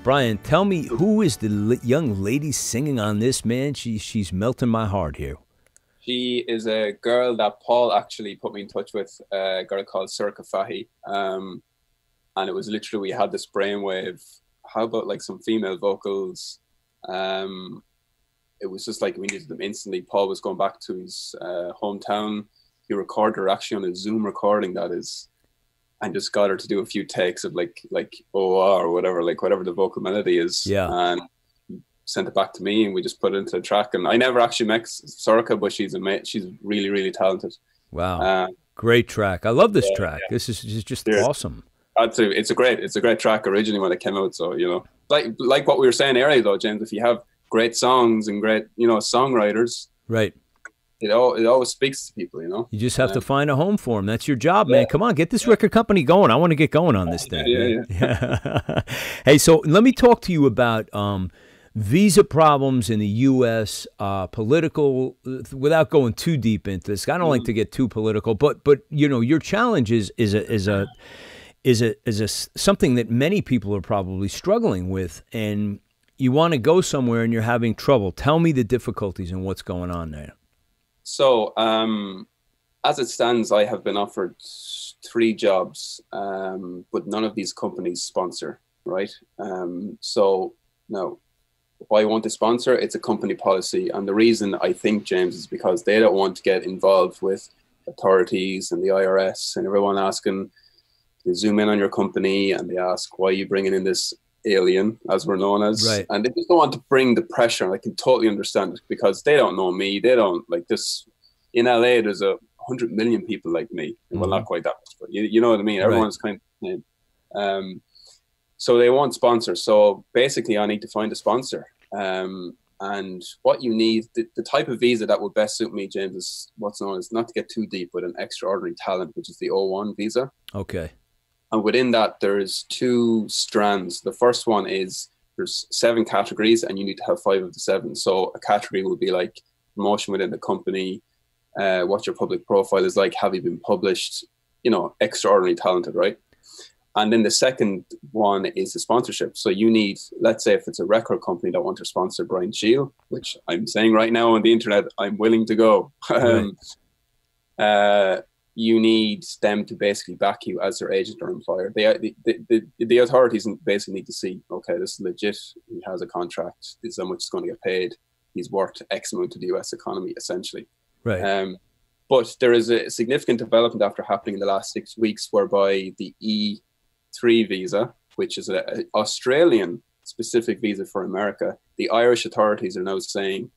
Brian, tell me, who is the young lady singing on this, man? She's melting my heart here. She is a girl that Paul actually put me in touch with, a girl called Circa Fahy. And it was literally, we had this brainwave. How about like some female vocals? It was just like we needed them instantly. Paul was going back to his hometown. He recorded her actually on a Zoom recording, that is, and just got her to do a few takes of like OR or whatever, like whatever the vocal melody is. Yeah. And sent it back to me, and we just put it into the track. And I never actually met Sorka, but she's really, really talented. Wow. Great track. I love this track. Yeah. This is just awesome. It's a great track originally when it came out. So, you know, like what we were saying earlier though, James, if you have great songs and great, you know, songwriters, right, it always speaks to people, you know. You just have to find a home for them. That's your job, man. Come on, get this record company going. I want to get going on this thing. Yeah. Hey, so let me talk to you about visa problems in the U.S., political, without going too deep into this. I don't like to get too political, but you know, your challenge is something that many people are probably struggling with, and you want to go somewhere and you're having trouble. Tell me the difficulties and what's going on there. So, as it stands, I have been offered 3 jobs, but none of these companies sponsor, right? So now, why won't they sponsor? It's a company policy. And the reason I think, James, is because they don't want to get involved with authorities and the IRS and everyone asking, they zoom in on your company and they ask, why are you bringing in this alien, as we're known as? Right. And they just don't want to bring the pressure. And I can totally understand it, because they don't know me. They don't like this. In LA, there's 100 million people like me. Well, not quite that much, but you know what I mean? Everyone's kind of, so they won't sponsor. So basically I need to find a sponsor. And what you need, the type of visa that would best suit me, James, is what's known as, not to get too deep, but an extraordinary talent, which is the O1 visa. Okay. And within that, there's 2 strands. The first one is there's 7 categories and you need to have 5 of the 7. So a category would be like promotion within the company, what your public profile is like, have you been published, you know, extraordinarily talented, right? And then the second one is the sponsorship. So you need, let's say if it's a record company that want to sponsor Brian Sheil, which I'm saying right now on the internet, I'm willing to go. Right. You need them to basically back you as their agent or employer. The authorities basically need to see, okay, this is legit. He has a contract. This is how much he's going to get paid. He's worth X amount to the US economy, essentially. Right. But there is a significant development after happening in the last 6 weeks, whereby the E3 visa, which is an Australian specific visa for America, the Irish authorities are now saying,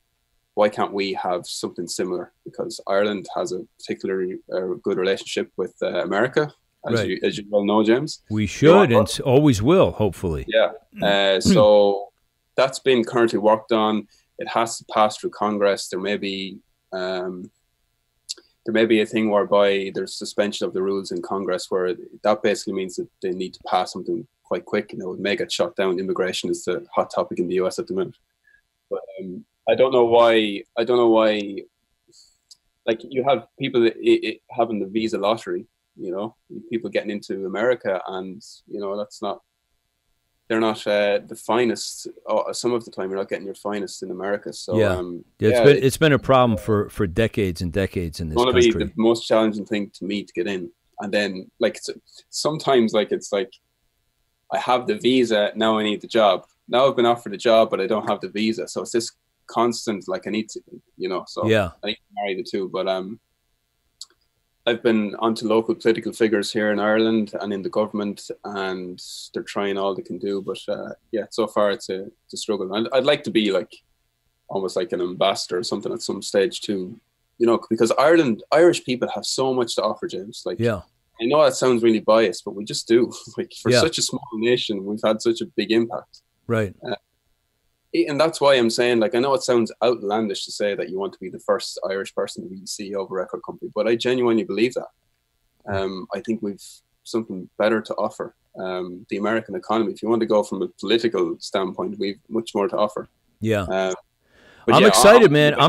why can't we have something similar? Because Ireland has a particularly good relationship with America, as you well know, James. We should and always will, hopefully. Yeah. So that's been currently worked on. It has to pass through Congress. There may be a thing whereby there's suspension of the rules in Congress, where that basically means that they need to pass something quite quick, and it may get shut down. Immigration is the hot topic in the US at the minute. But I don't know why. Like, you have people having the visa lottery, people getting into America, and they're not the finest. Some of the time, you're not getting your finest in America. So it's been a problem for decades and decades in this country. It's going to be the most challenging thing to me to get in. And then, like, sometimes, like, it's like, I have the visa, now I need the job. Now I've been offered a job, but I don't have the visa. So it's this constant, like, I need to, so I need to marry the two. But I've been onto local political figures here in Ireland and in the government, and they're trying all they can do. But so far it's a struggle. And I'd like to be, like, almost like an ambassador or something at some stage too, because Irish people have so much to offer, James. Like, I know that sounds really biased, but we just do. Like, for such a small nation, we've had such a big impact. Right. And that's why I'm saying, like, I know it sounds outlandish to say that you want to be the first Irish person to be the CEO of a record company, but I genuinely believe that. I think we've something better to offer. The American economy, if you want to go from a political standpoint, we've much more to offer. Yeah. I'm excited, man. I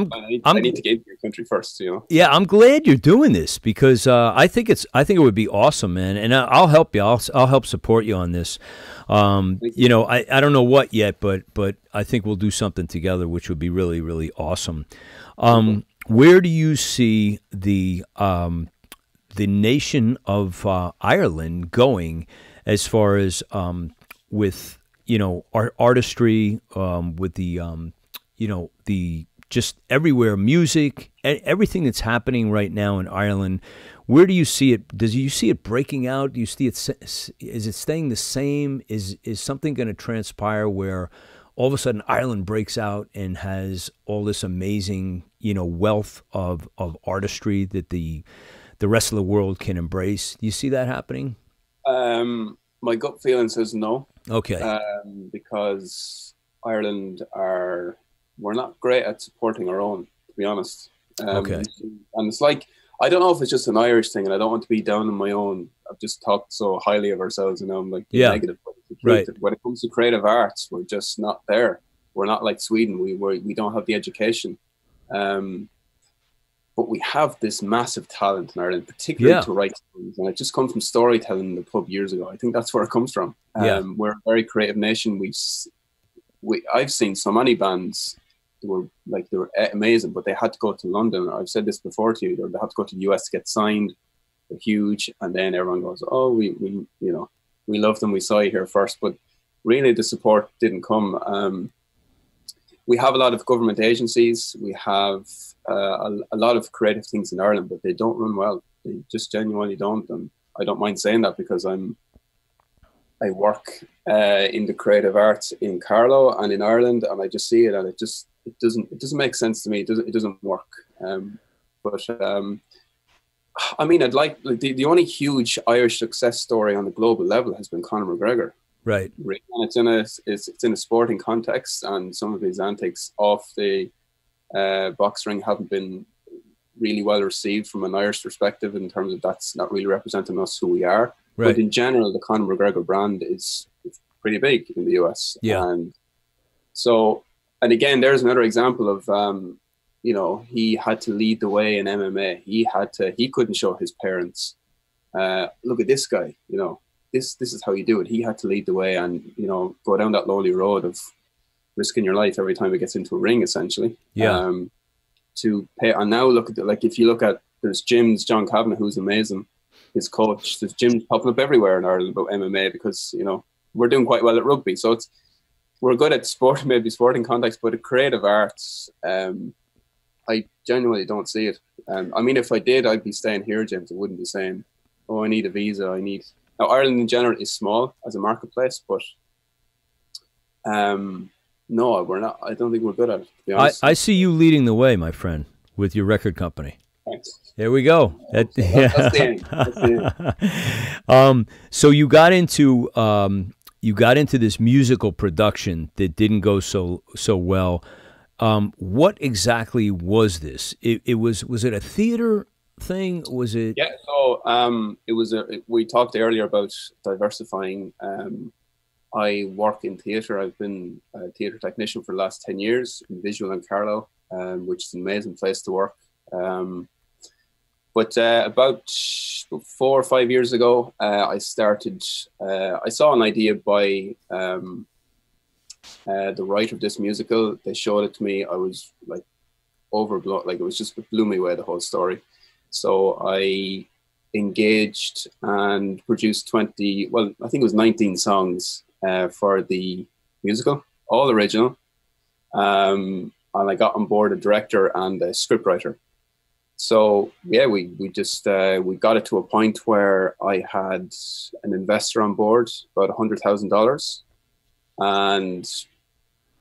need to get into your country first, Yeah, I'm glad you're doing this, because I think it would be awesome, man. And I'll help you. I'll help support you on this. I don't know what yet, but I think we'll do something together, which would be really, really awesome. Where do you see the nation of Ireland going as far as with artistry, with the just everywhere, music, everything that's happening right now in Ireland? Where do you see it? Do you see it breaking out? Do you see it? Is it staying the same? Is something going to transpire where all of a sudden Ireland breaks out and has all this amazing, wealth of artistry that the rest of the world can embrace? Do you see that happening? My gut feeling says no. Okay. Because Ireland we're not great at supporting our own, to be honest. Okay. And it's like, I don't know if it's just an Irish thing, and I don't want to be down on my own. I've just talked so highly of ourselves, I'm like negative. Right. When it comes to creative arts, we're just not there. We're not like Sweden. We don't have the education. But we have this massive talent in Ireland, particularly to write stories. And it just comes from storytelling in the pub years ago. I think that's where it comes from. We're a very creative nation. I've seen so many bands they were amazing, but they had to go to London. I've said this before to you. They had to go to the US to get signed. They're huge, and then everyone goes, "Oh, we love them. We saw you here first." But really, the support didn't come. We have a lot of government agencies. We have a lot of creative things in Ireland, but they don't run well. They just genuinely don't, and I don't mind saying that because I work in the creative arts in Carlow and in Ireland, and I just see it, and it doesn't make sense to me. It doesn't work. I mean, I'd like the only huge Irish success story on the global level has been Conor McGregor. Right. And it's in a sporting context, and some of his antics off the box ring haven't been really well received from an Irish perspective, in terms of that's not really representing us who we are. Right. But in general, the Conor McGregor brand is pretty big in the US. Yeah. And again, there's another example of, he had to lead the way in MMA. He couldn't show his parents, look at this guy, this is how you do it. He had to lead the way and, go down that lonely road of risking your life every time he gets into a ring, essentially. Yeah. To pay, and now look at if you look at, there's gyms, John Kavanagh, who's amazing, his coach, there's gyms popping up everywhere in Ireland about MMA because, we're doing quite well at rugby. So we're good at sport, maybe sporting context, but at creative arts, I genuinely don't see it. I mean, if I did, I'd be staying here, James. I wouldn't be saying, "Oh, I need a visa. Now, Ireland in general is small as a marketplace, but no, we're not. I don't think we're good at it, to be honest. I see you leading the way, my friend, with your record company. Thanks. There we go. That's the aim. So you got into this musical production that didn't go so well. What exactly was this? Was it a theater thing? Was it? Yeah. So we talked earlier about diversifying I work in theatre. I've been a theatre technician for the last 10 years in Visual in Carlow, which is an amazing place to work. But about 4 or 5 years ago, I started, I saw an idea by the writer of this musical. They showed it to me. I was like overblown, like it blew me away, the whole story. So I engaged and produced 20, well, I think it was 19 songs for the musical, all original. And I got on board a director and a scriptwriter. So yeah, we just we got it to a point where I had an investor on board, about $100,000, and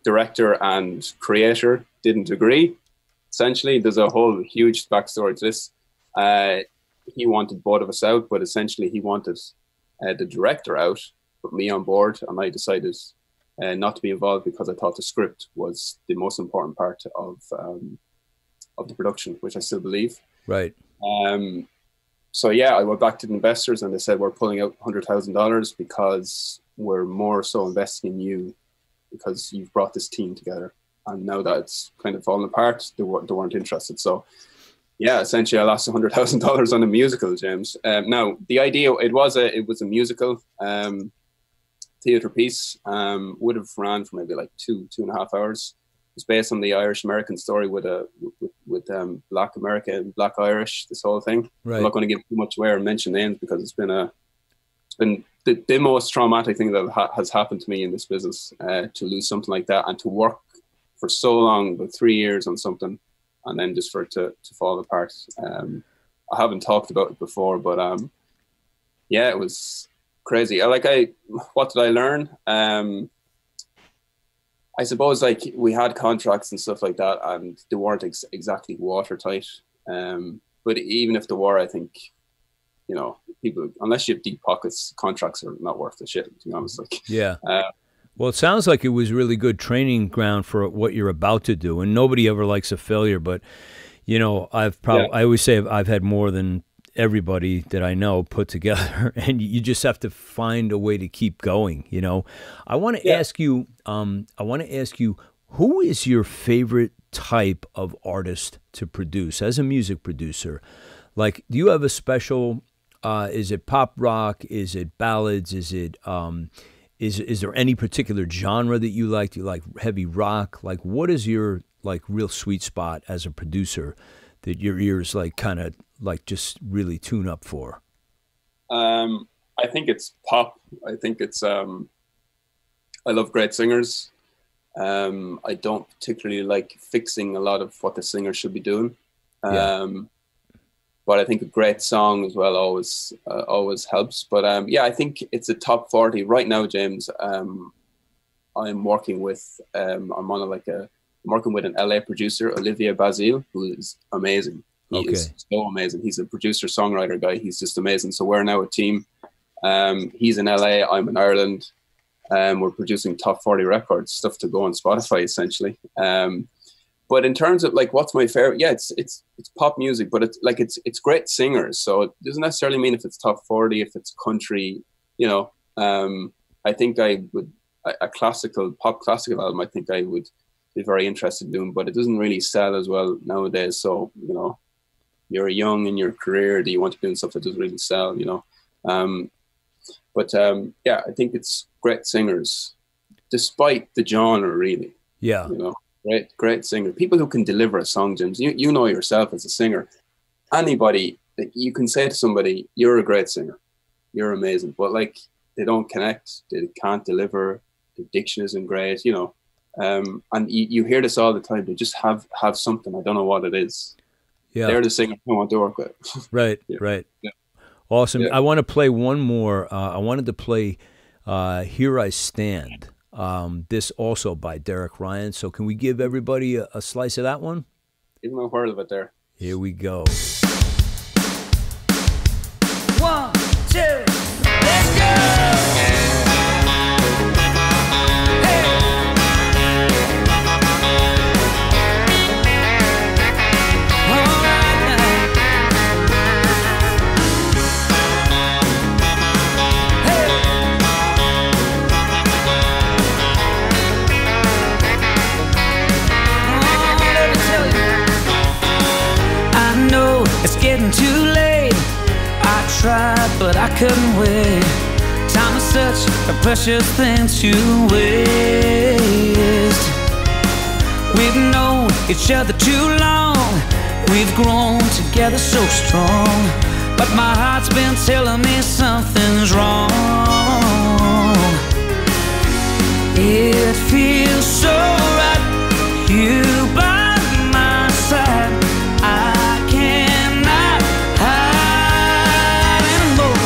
director and creator didn't agree. Essentially, there's a whole huge backstory to this. He wanted both of us out, but essentially he wanted the director out, put me on board, and I decided not to be involved because I thought the script was the most important part of the production, which I still believe. Right. So yeah, I went back to the investors and they said, we're pulling out $100,000 because we're more so investing in you because you've brought this team together. And now that it's kind of fallen apart, they weren't interested. So yeah, essentially I lost $100,000 on a musical, James. Now the idea, it was a musical theatre piece, would have ran for maybe like 2.5 hours. It's based on the Irish American story with Black America and Black Irish, this whole thing. Right. I'm not going to give too much away or mention names because it's been the most traumatic thing that has happened to me in this business, to lose something like that and to work for so long, about 3 years on something, and then just for it to fall apart. I haven't talked about it before, but yeah, it was crazy. What did I learn? I suppose like we had contracts and stuff like that, and they weren't exactly watertight. But even if they were, I think, you know, people, unless you have deep pockets, contracts are not worth the shit, to be honest. Like, yeah. Well, it sounds like it was really good training ground for what you're about to do, and nobody ever likes a failure. But you know, I always say I've had more than everybody that I know put together, and you just have to find a way to keep going. You know, I want to ask you, who is your favorite type of artist to produce as a music producer? Like, do you have a special? Is it pop rock? Is it ballads? Is it is there any particular genre that you like? Do you like heavy rock? Like, what is your like real sweet spot as a producer that your ears like kind of like just really tune up for? I think it's pop. I think it's I love great singers. I don't particularly like fixing a lot of what the singer should be doing. But I think a great song as well always helps. But yeah, I think it's a top 40 right now, James. I'm working with I'm working with an LA producer, Olivier Basile, who is amazing. He is so amazing. He's a producer songwriter guy. He's just amazing. So we're now a team. He's in LA. I'm in Ireland. We're producing top 40 records, stuff to go on Spotify essentially. But in terms of like, what's my favorite? Yeah, it's pop music, but it's great singers. So it doesn't necessarily mean if it's top 40, if it's country, you know. I think I would a pop classical album. I think I would be very interested in doing, but it doesn't really sell as well nowadays. So you know, you're young in your career. Do you want to be doing stuff that doesn't really sell? You know. Yeah, I think it's great singers, despite the genre, really. Yeah. You know. Great singer. People who can deliver a song, James. You know yourself as a singer. Anybody, you can say to somebody, you're a great singer. You're amazing. But like, they don't connect. They can't deliver. The diction isn't great, you know. And you hear this all the time. They just have something. I don't know what it is. Yeah. They're the singer I want to work with. Right, yeah. Right. Yeah. Awesome. Yeah. I want to play one more. I wanted to play Here I Stand. This also by Derek Ryan. So can we give everybody a slice of that one? Even a word of it there. Here we go. 1, 2, let's go! but I couldn't wait. Time is such a precious thing to waste. We've known each other too long, we've grown together so strong, but my heart's been telling me something's wrong. It feels so right, you by my side. I cannot hide anymore.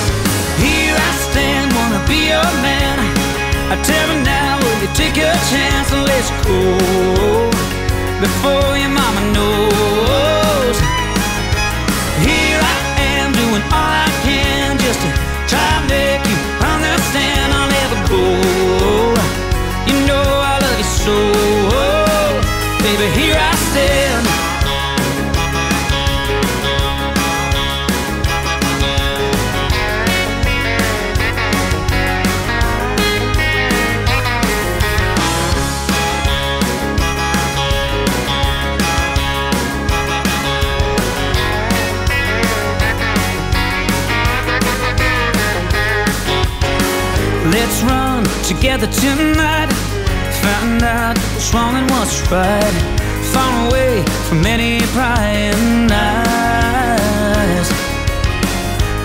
Here I stand, wanna be your man. I tell me now, will you take a chance and let's go before your mama knows? Here I am doing all I can just to try and make you understand. I'll never go. You know I love you so, baby, here I stand. Let's run together tonight, find out what's wrong and what's right, far away from any prying eyes.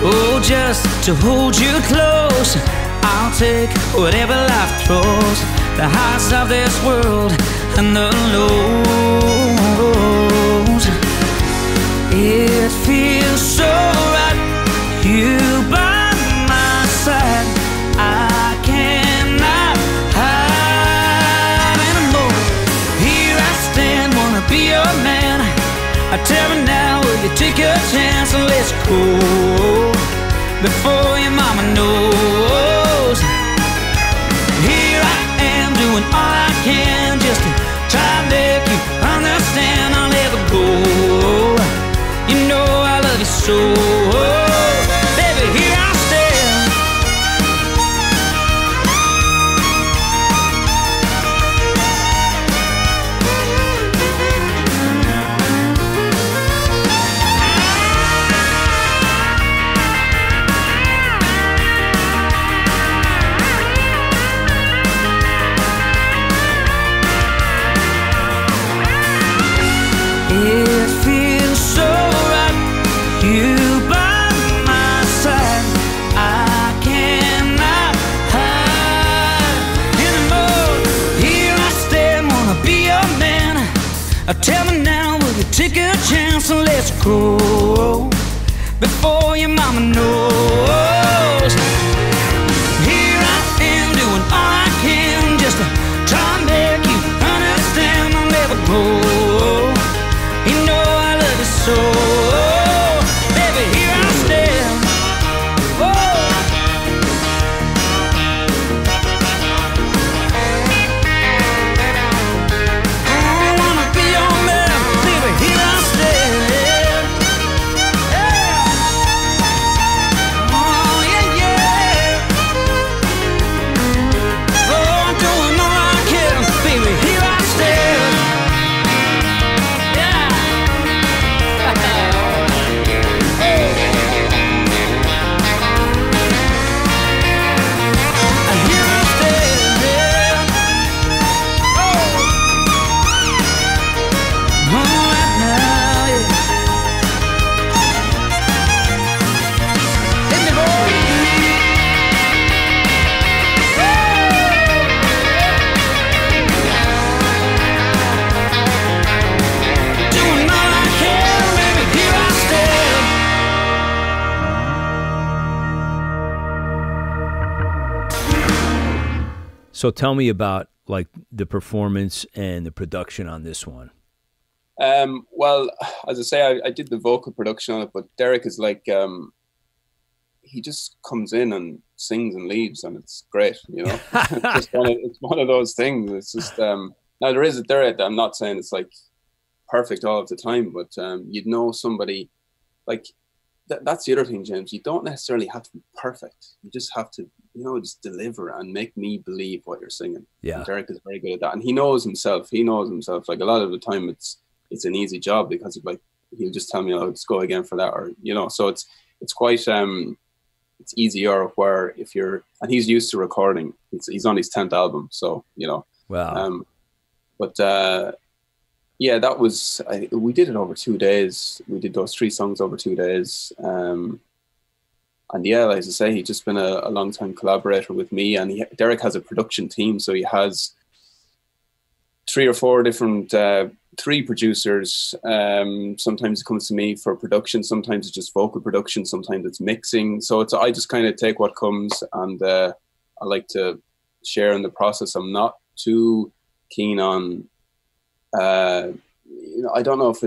Oh, just to hold you close, I'll take whatever life throws, the highs of this world and the lows. It feels so right, you by my side. I cannot hide anymore. Here I stand, wanna be your man. I tell me now, will you take a chance and let's go before your mama knows? Here I am doing all I can just to try and make you understand. I'll never go. You know I love you so, baby, here I stand. It feels so right, you by my side. I cannot hide anymore. Here I stand, wanna be your man. Tell me now, will you take a chance and let's go before your mama knows? Here I am doing all I can just to try and make you understand. I'll never go. You know I love you so, baby, here I stand. Oh. I wanna be your man, baby, here I stand. Yeah. Oh, yeah, yeah. Oh, I'm doing all I can, baby, here I stand. So tell me about like the performance and the production on this one. Well, as I say, I did the vocal production on it, but Derek is like, he just comes in and sings and leaves, and it's great, you know. It's one of those things. It's just now I'm not saying it's like perfect all of the time, but you'd know somebody like that's the other thing, James. You don't necessarily have to be perfect. You just have to, you know, just deliver and make me believe what you're singing. Yeah, and Derek is very good at that, and he knows himself. He knows himself. Like a lot of the time, it's an easy job because like he'll just tell me, "Oh, let's go again for that," or you know. So it's quite it's easier. Where if you're, and he's used to recording, he's on his 10th album, so you know. Wow. But yeah, that was, we did it over 2 days. We did those 3 songs over 2 days. And yeah, as I say, he's just been a long-time collaborator with me. And Derek has a production team, so he has 3 or 4 different 3 producers. Sometimes it comes to me for production. Sometimes it's just vocal production. Sometimes it's mixing. So I just kind of take what comes, and I like to share in the process. I'm not too keen on, you know, I don't know if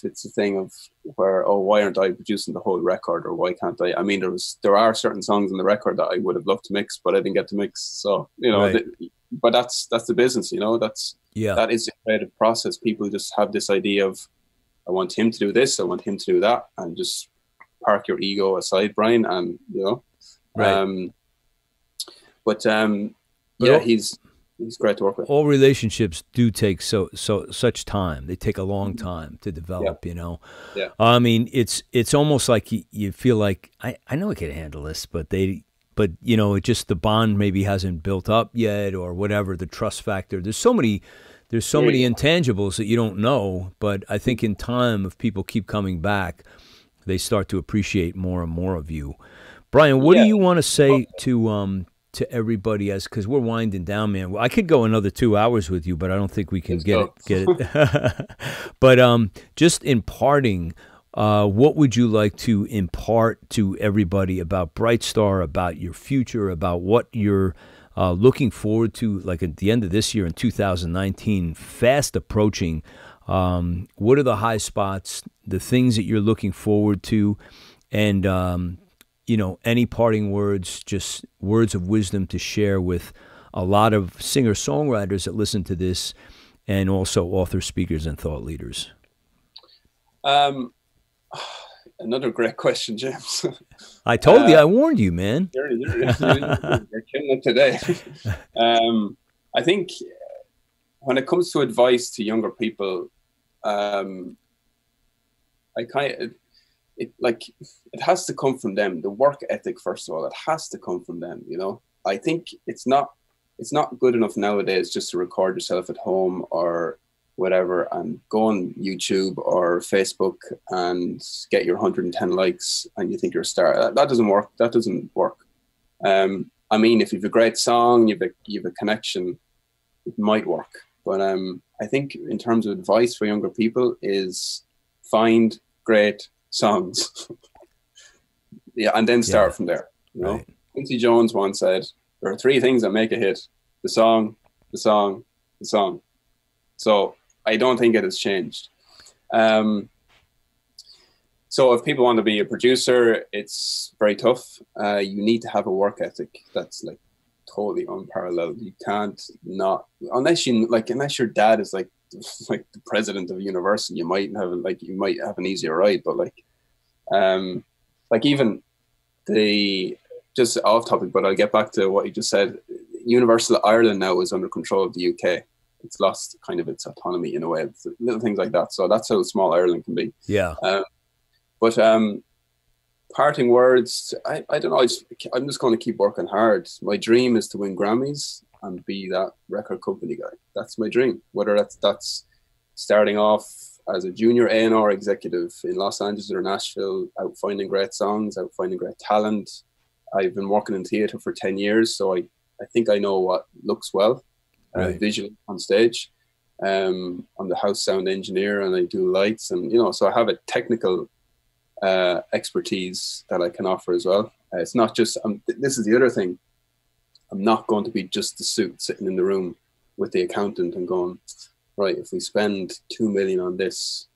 it's a thing of where, oh, why aren't I producing the whole record, or why can't I? I mean, there are certain songs in the record that I would have loved to mix, but I didn't get to mix. So, you know, right. But that's the business, you know. That is the creative process. People just have this idea of, I want him to do this, I want him to do that, and just park your ego aside, Brian, and you know, right. Yeah, he's great to work with. All relationships do take such time. They take a long time to develop, you know. Yeah. I mean, it's almost like you feel like I know I can handle this, but you know, it just, the bond maybe hasn't built up yet, or whatever, the trust factor. There's so many intangibles that you don't know, but I think in time, if people keep coming back, they start to appreciate more and more of you. Brian, what do you want to say to everybody, because we're winding down, man? Well, I could go another 2 hours with you, but I don't think we can get it. But just in parting, what would you like to impart to everybody about Bright Star, about your future, about what you're looking forward to, like at the end of this year in 2019, fast approaching? What are the high spots, the things that you're looking forward to, and you know, any parting words, just words of wisdom to share with a lot of singer-songwriters that listen to this, and also authors, speakers, and thought leaders? Another great question, James. I told you, I warned you, man. You're killing it today. I think when it comes to advice to younger people, it has to come from them. The work ethic, first of all, it has to come from them. You know, I think it's not good enough nowadays just to record yourself at home or whatever and go on YouTube or Facebook and get your 110 likes and you think you're a star. That doesn't work. That doesn't work. I mean, if you've a great song, you've a connection, it might work. But I think in terms of advice for younger people is find great songs. Yeah, and then start from there. You know, right. Quincy Jones once said, there are 3 things that make a hit: the song, the song, the song. So I don't think it has changed. So if people want to be a producer, it's very tough. You need to have a work ethic that's like totally unparalleled. You can't not, unless your dad is like the president of a university, you might have an easier ride. But even just off topic, but I'll get back to what you just said. Universal Ireland now is under control of the UK. It's lost kind of its autonomy in a way. It's little things like that. So that's how small Ireland can be. Yeah. But parting words, I don't know. I'm just going to keep working hard. My dream is to win Grammys and be that record company guy. That's my dream. Whether that's starting off as a junior A&R executive in Los Angeles or Nashville, out finding great songs, out finding great talent. I've been working in theatre for 10 years, so I think I know what looks well. Right. Visually on stage. I'm the house sound engineer and I do lights, and so I have a technical expertise that I can offer as well. It's not just this is the other thing. I'm not going to be just the suit sitting in the room with the accountant and going, right, if we spend 2 million on this,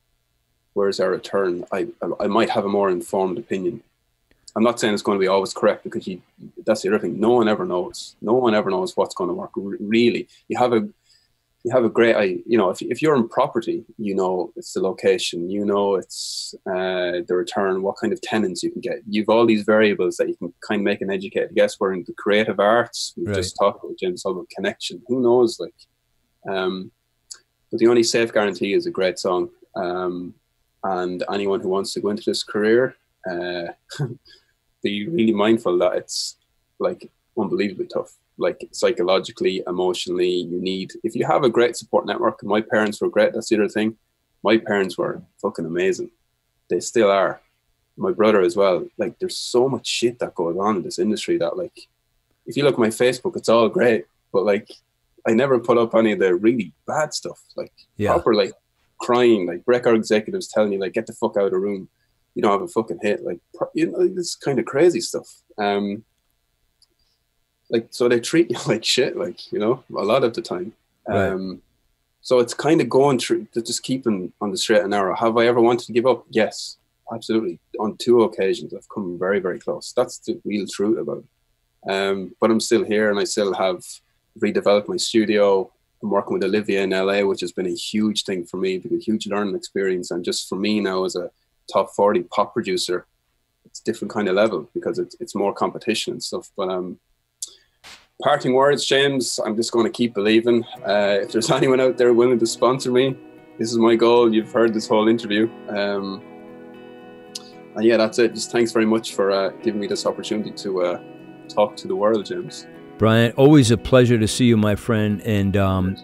where's our return? I might have a more informed opinion. I'm not saying it's going to be always correct, because that's the other thing. No one ever knows. No one ever knows what's going to work. Really, you have a great, if you're in property, it's the location, it's the return, what kind of tenants you can get. You've all these variables that you can kind of make an educated guess. We're in the creative arts. We just talked about James Sullivan connection. Who knows? But the only safe guarantee is a great song. And anyone who wants to go into this career, be really mindful that it's like unbelievably tough, like psychologically, emotionally. You need, if you have a great support network, my parents were great, that's the other thing. My parents were fucking amazing. They still are. My brother as well. Like, there's so much shit that goes on in this industry that, like, if you look at my Facebook, it's all great, but like, I never put up any of the really bad stuff, like proper, like crying, like record executives telling you, like, get the fuck out of the room, you don't have a fucking hit, like, you know, this kind of crazy stuff. Like, so they treat you like shit, like, you know, a lot of the time. Right. So it's kind of going through, just keeping on the straight and narrow. Have I ever wanted to give up? Yes, absolutely. On 2 occasions, I've come very, very close. That's the real truth about it. But I'm still here, and I still have redeveloped my studio. I'm working with Olivia in LA, which has been a huge thing for me, a huge learning experience. And just for me now as a top 40 pop producer, it's a different kind of level because it's more competition and stuff. But parting words, James, I'm just going to keep believing. If there's anyone out there willing to sponsor me, this is my goal. You've heard this whole interview. And yeah, that's it. Just thanks very much for giving me this opportunity to talk to the world, James. Brian, always a pleasure to see you, my friend. And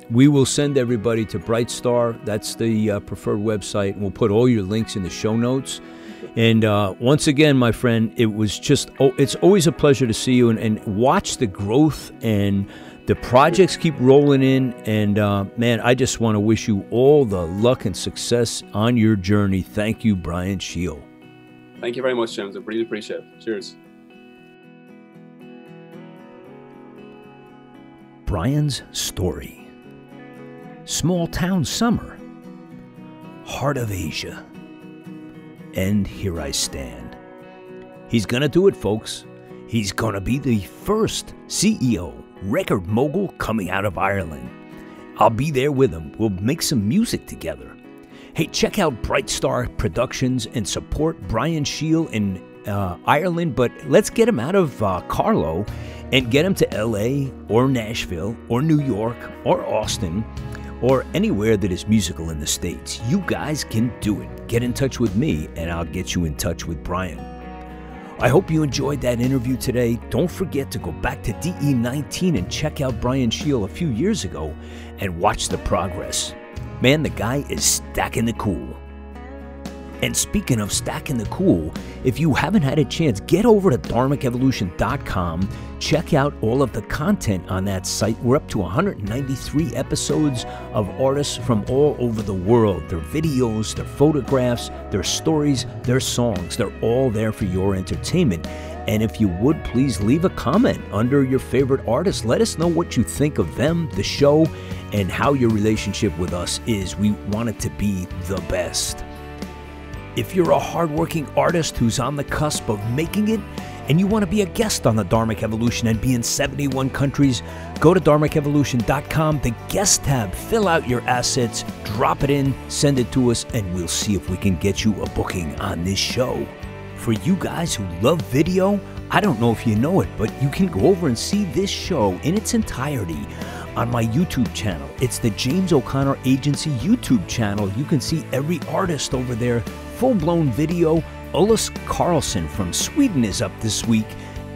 we will send everybody to Brightstar. That's the preferred website. And we'll put all your links in the show notes. And once again, my friend, it was just, it's always a pleasure to see you and watch the growth, and the projects keep rolling in. And man, I just want to wish you all the luck and success on your journey. Thank you, Brian Sheil. Thank you very much, James. I really appreciate it. Cheers. Brian's story. Small town summer. Heart of Asia. And here I stand. He's gonna do it, folks. He's gonna be the first CEO, record mogul coming out of Ireland. I'll be there with him. We'll make some music together. Hey, check out Brightstar Productions and support Brian Sheil in Ireland, but let's get him out of Carlow and get him to LA or Nashville or New York or Austin or anywhere that is musical in the States. You guys can do it. Get in touch with me and I'll get you in touch with Brian. I hope you enjoyed that interview today. Don't forget to go back to DE19 and check out Brian Sheil a few years ago and watch the progress. Man, the guy is stacking the cool. And speaking of stacking the cool, if you haven't had a chance, get over to dharmicevolution.com. Check out all of the content on that site. We're up to 193 episodes of artists from all over the world. Their videos, their photographs, their stories, their songs. They're all there for your entertainment. And if you would, please leave a comment under your favorite artist. Let us know what you think of them, the show, and how your relationship with us is. We want it to be the best. If you're a hardworking artist who's on the cusp of making it and you want to be a guest on the Dharmic Evolution and be in 71 countries, go to dharmicevolution.com, the guest tab, fill out your assets, drop it in, send it to us, and we'll see if we can get you a booking on this show. For you guys who love video, I don't know if you know it, but you can go over and see this show in its entirety on my YouTube channel. It's the James O'Connor Agency YouTube channel. You can see every artist over there, full-blown video. Ullus Carlson from Sweden is up this week.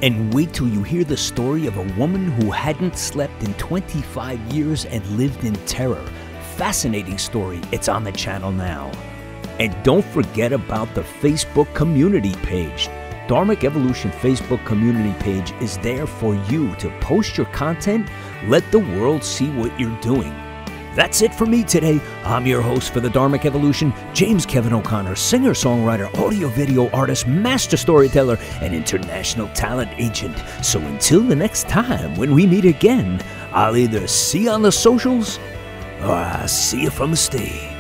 And wait till you hear the story of a woman who hadn't slept in 25 years and lived in terror. Fascinating story. It's on the channel now. And don't forget about the Facebook community page. Dharmic Evolution Facebook community page is there for you to post your content. Let the world see what you're doing. That's it for me today. I'm your host for the Dharmic Evolution, James Kevin O'Connor, singer-songwriter, audio-video artist, master storyteller, and international talent agent. So until the next time when we meet again, I'll either see you on the socials or I'll see you from the stage.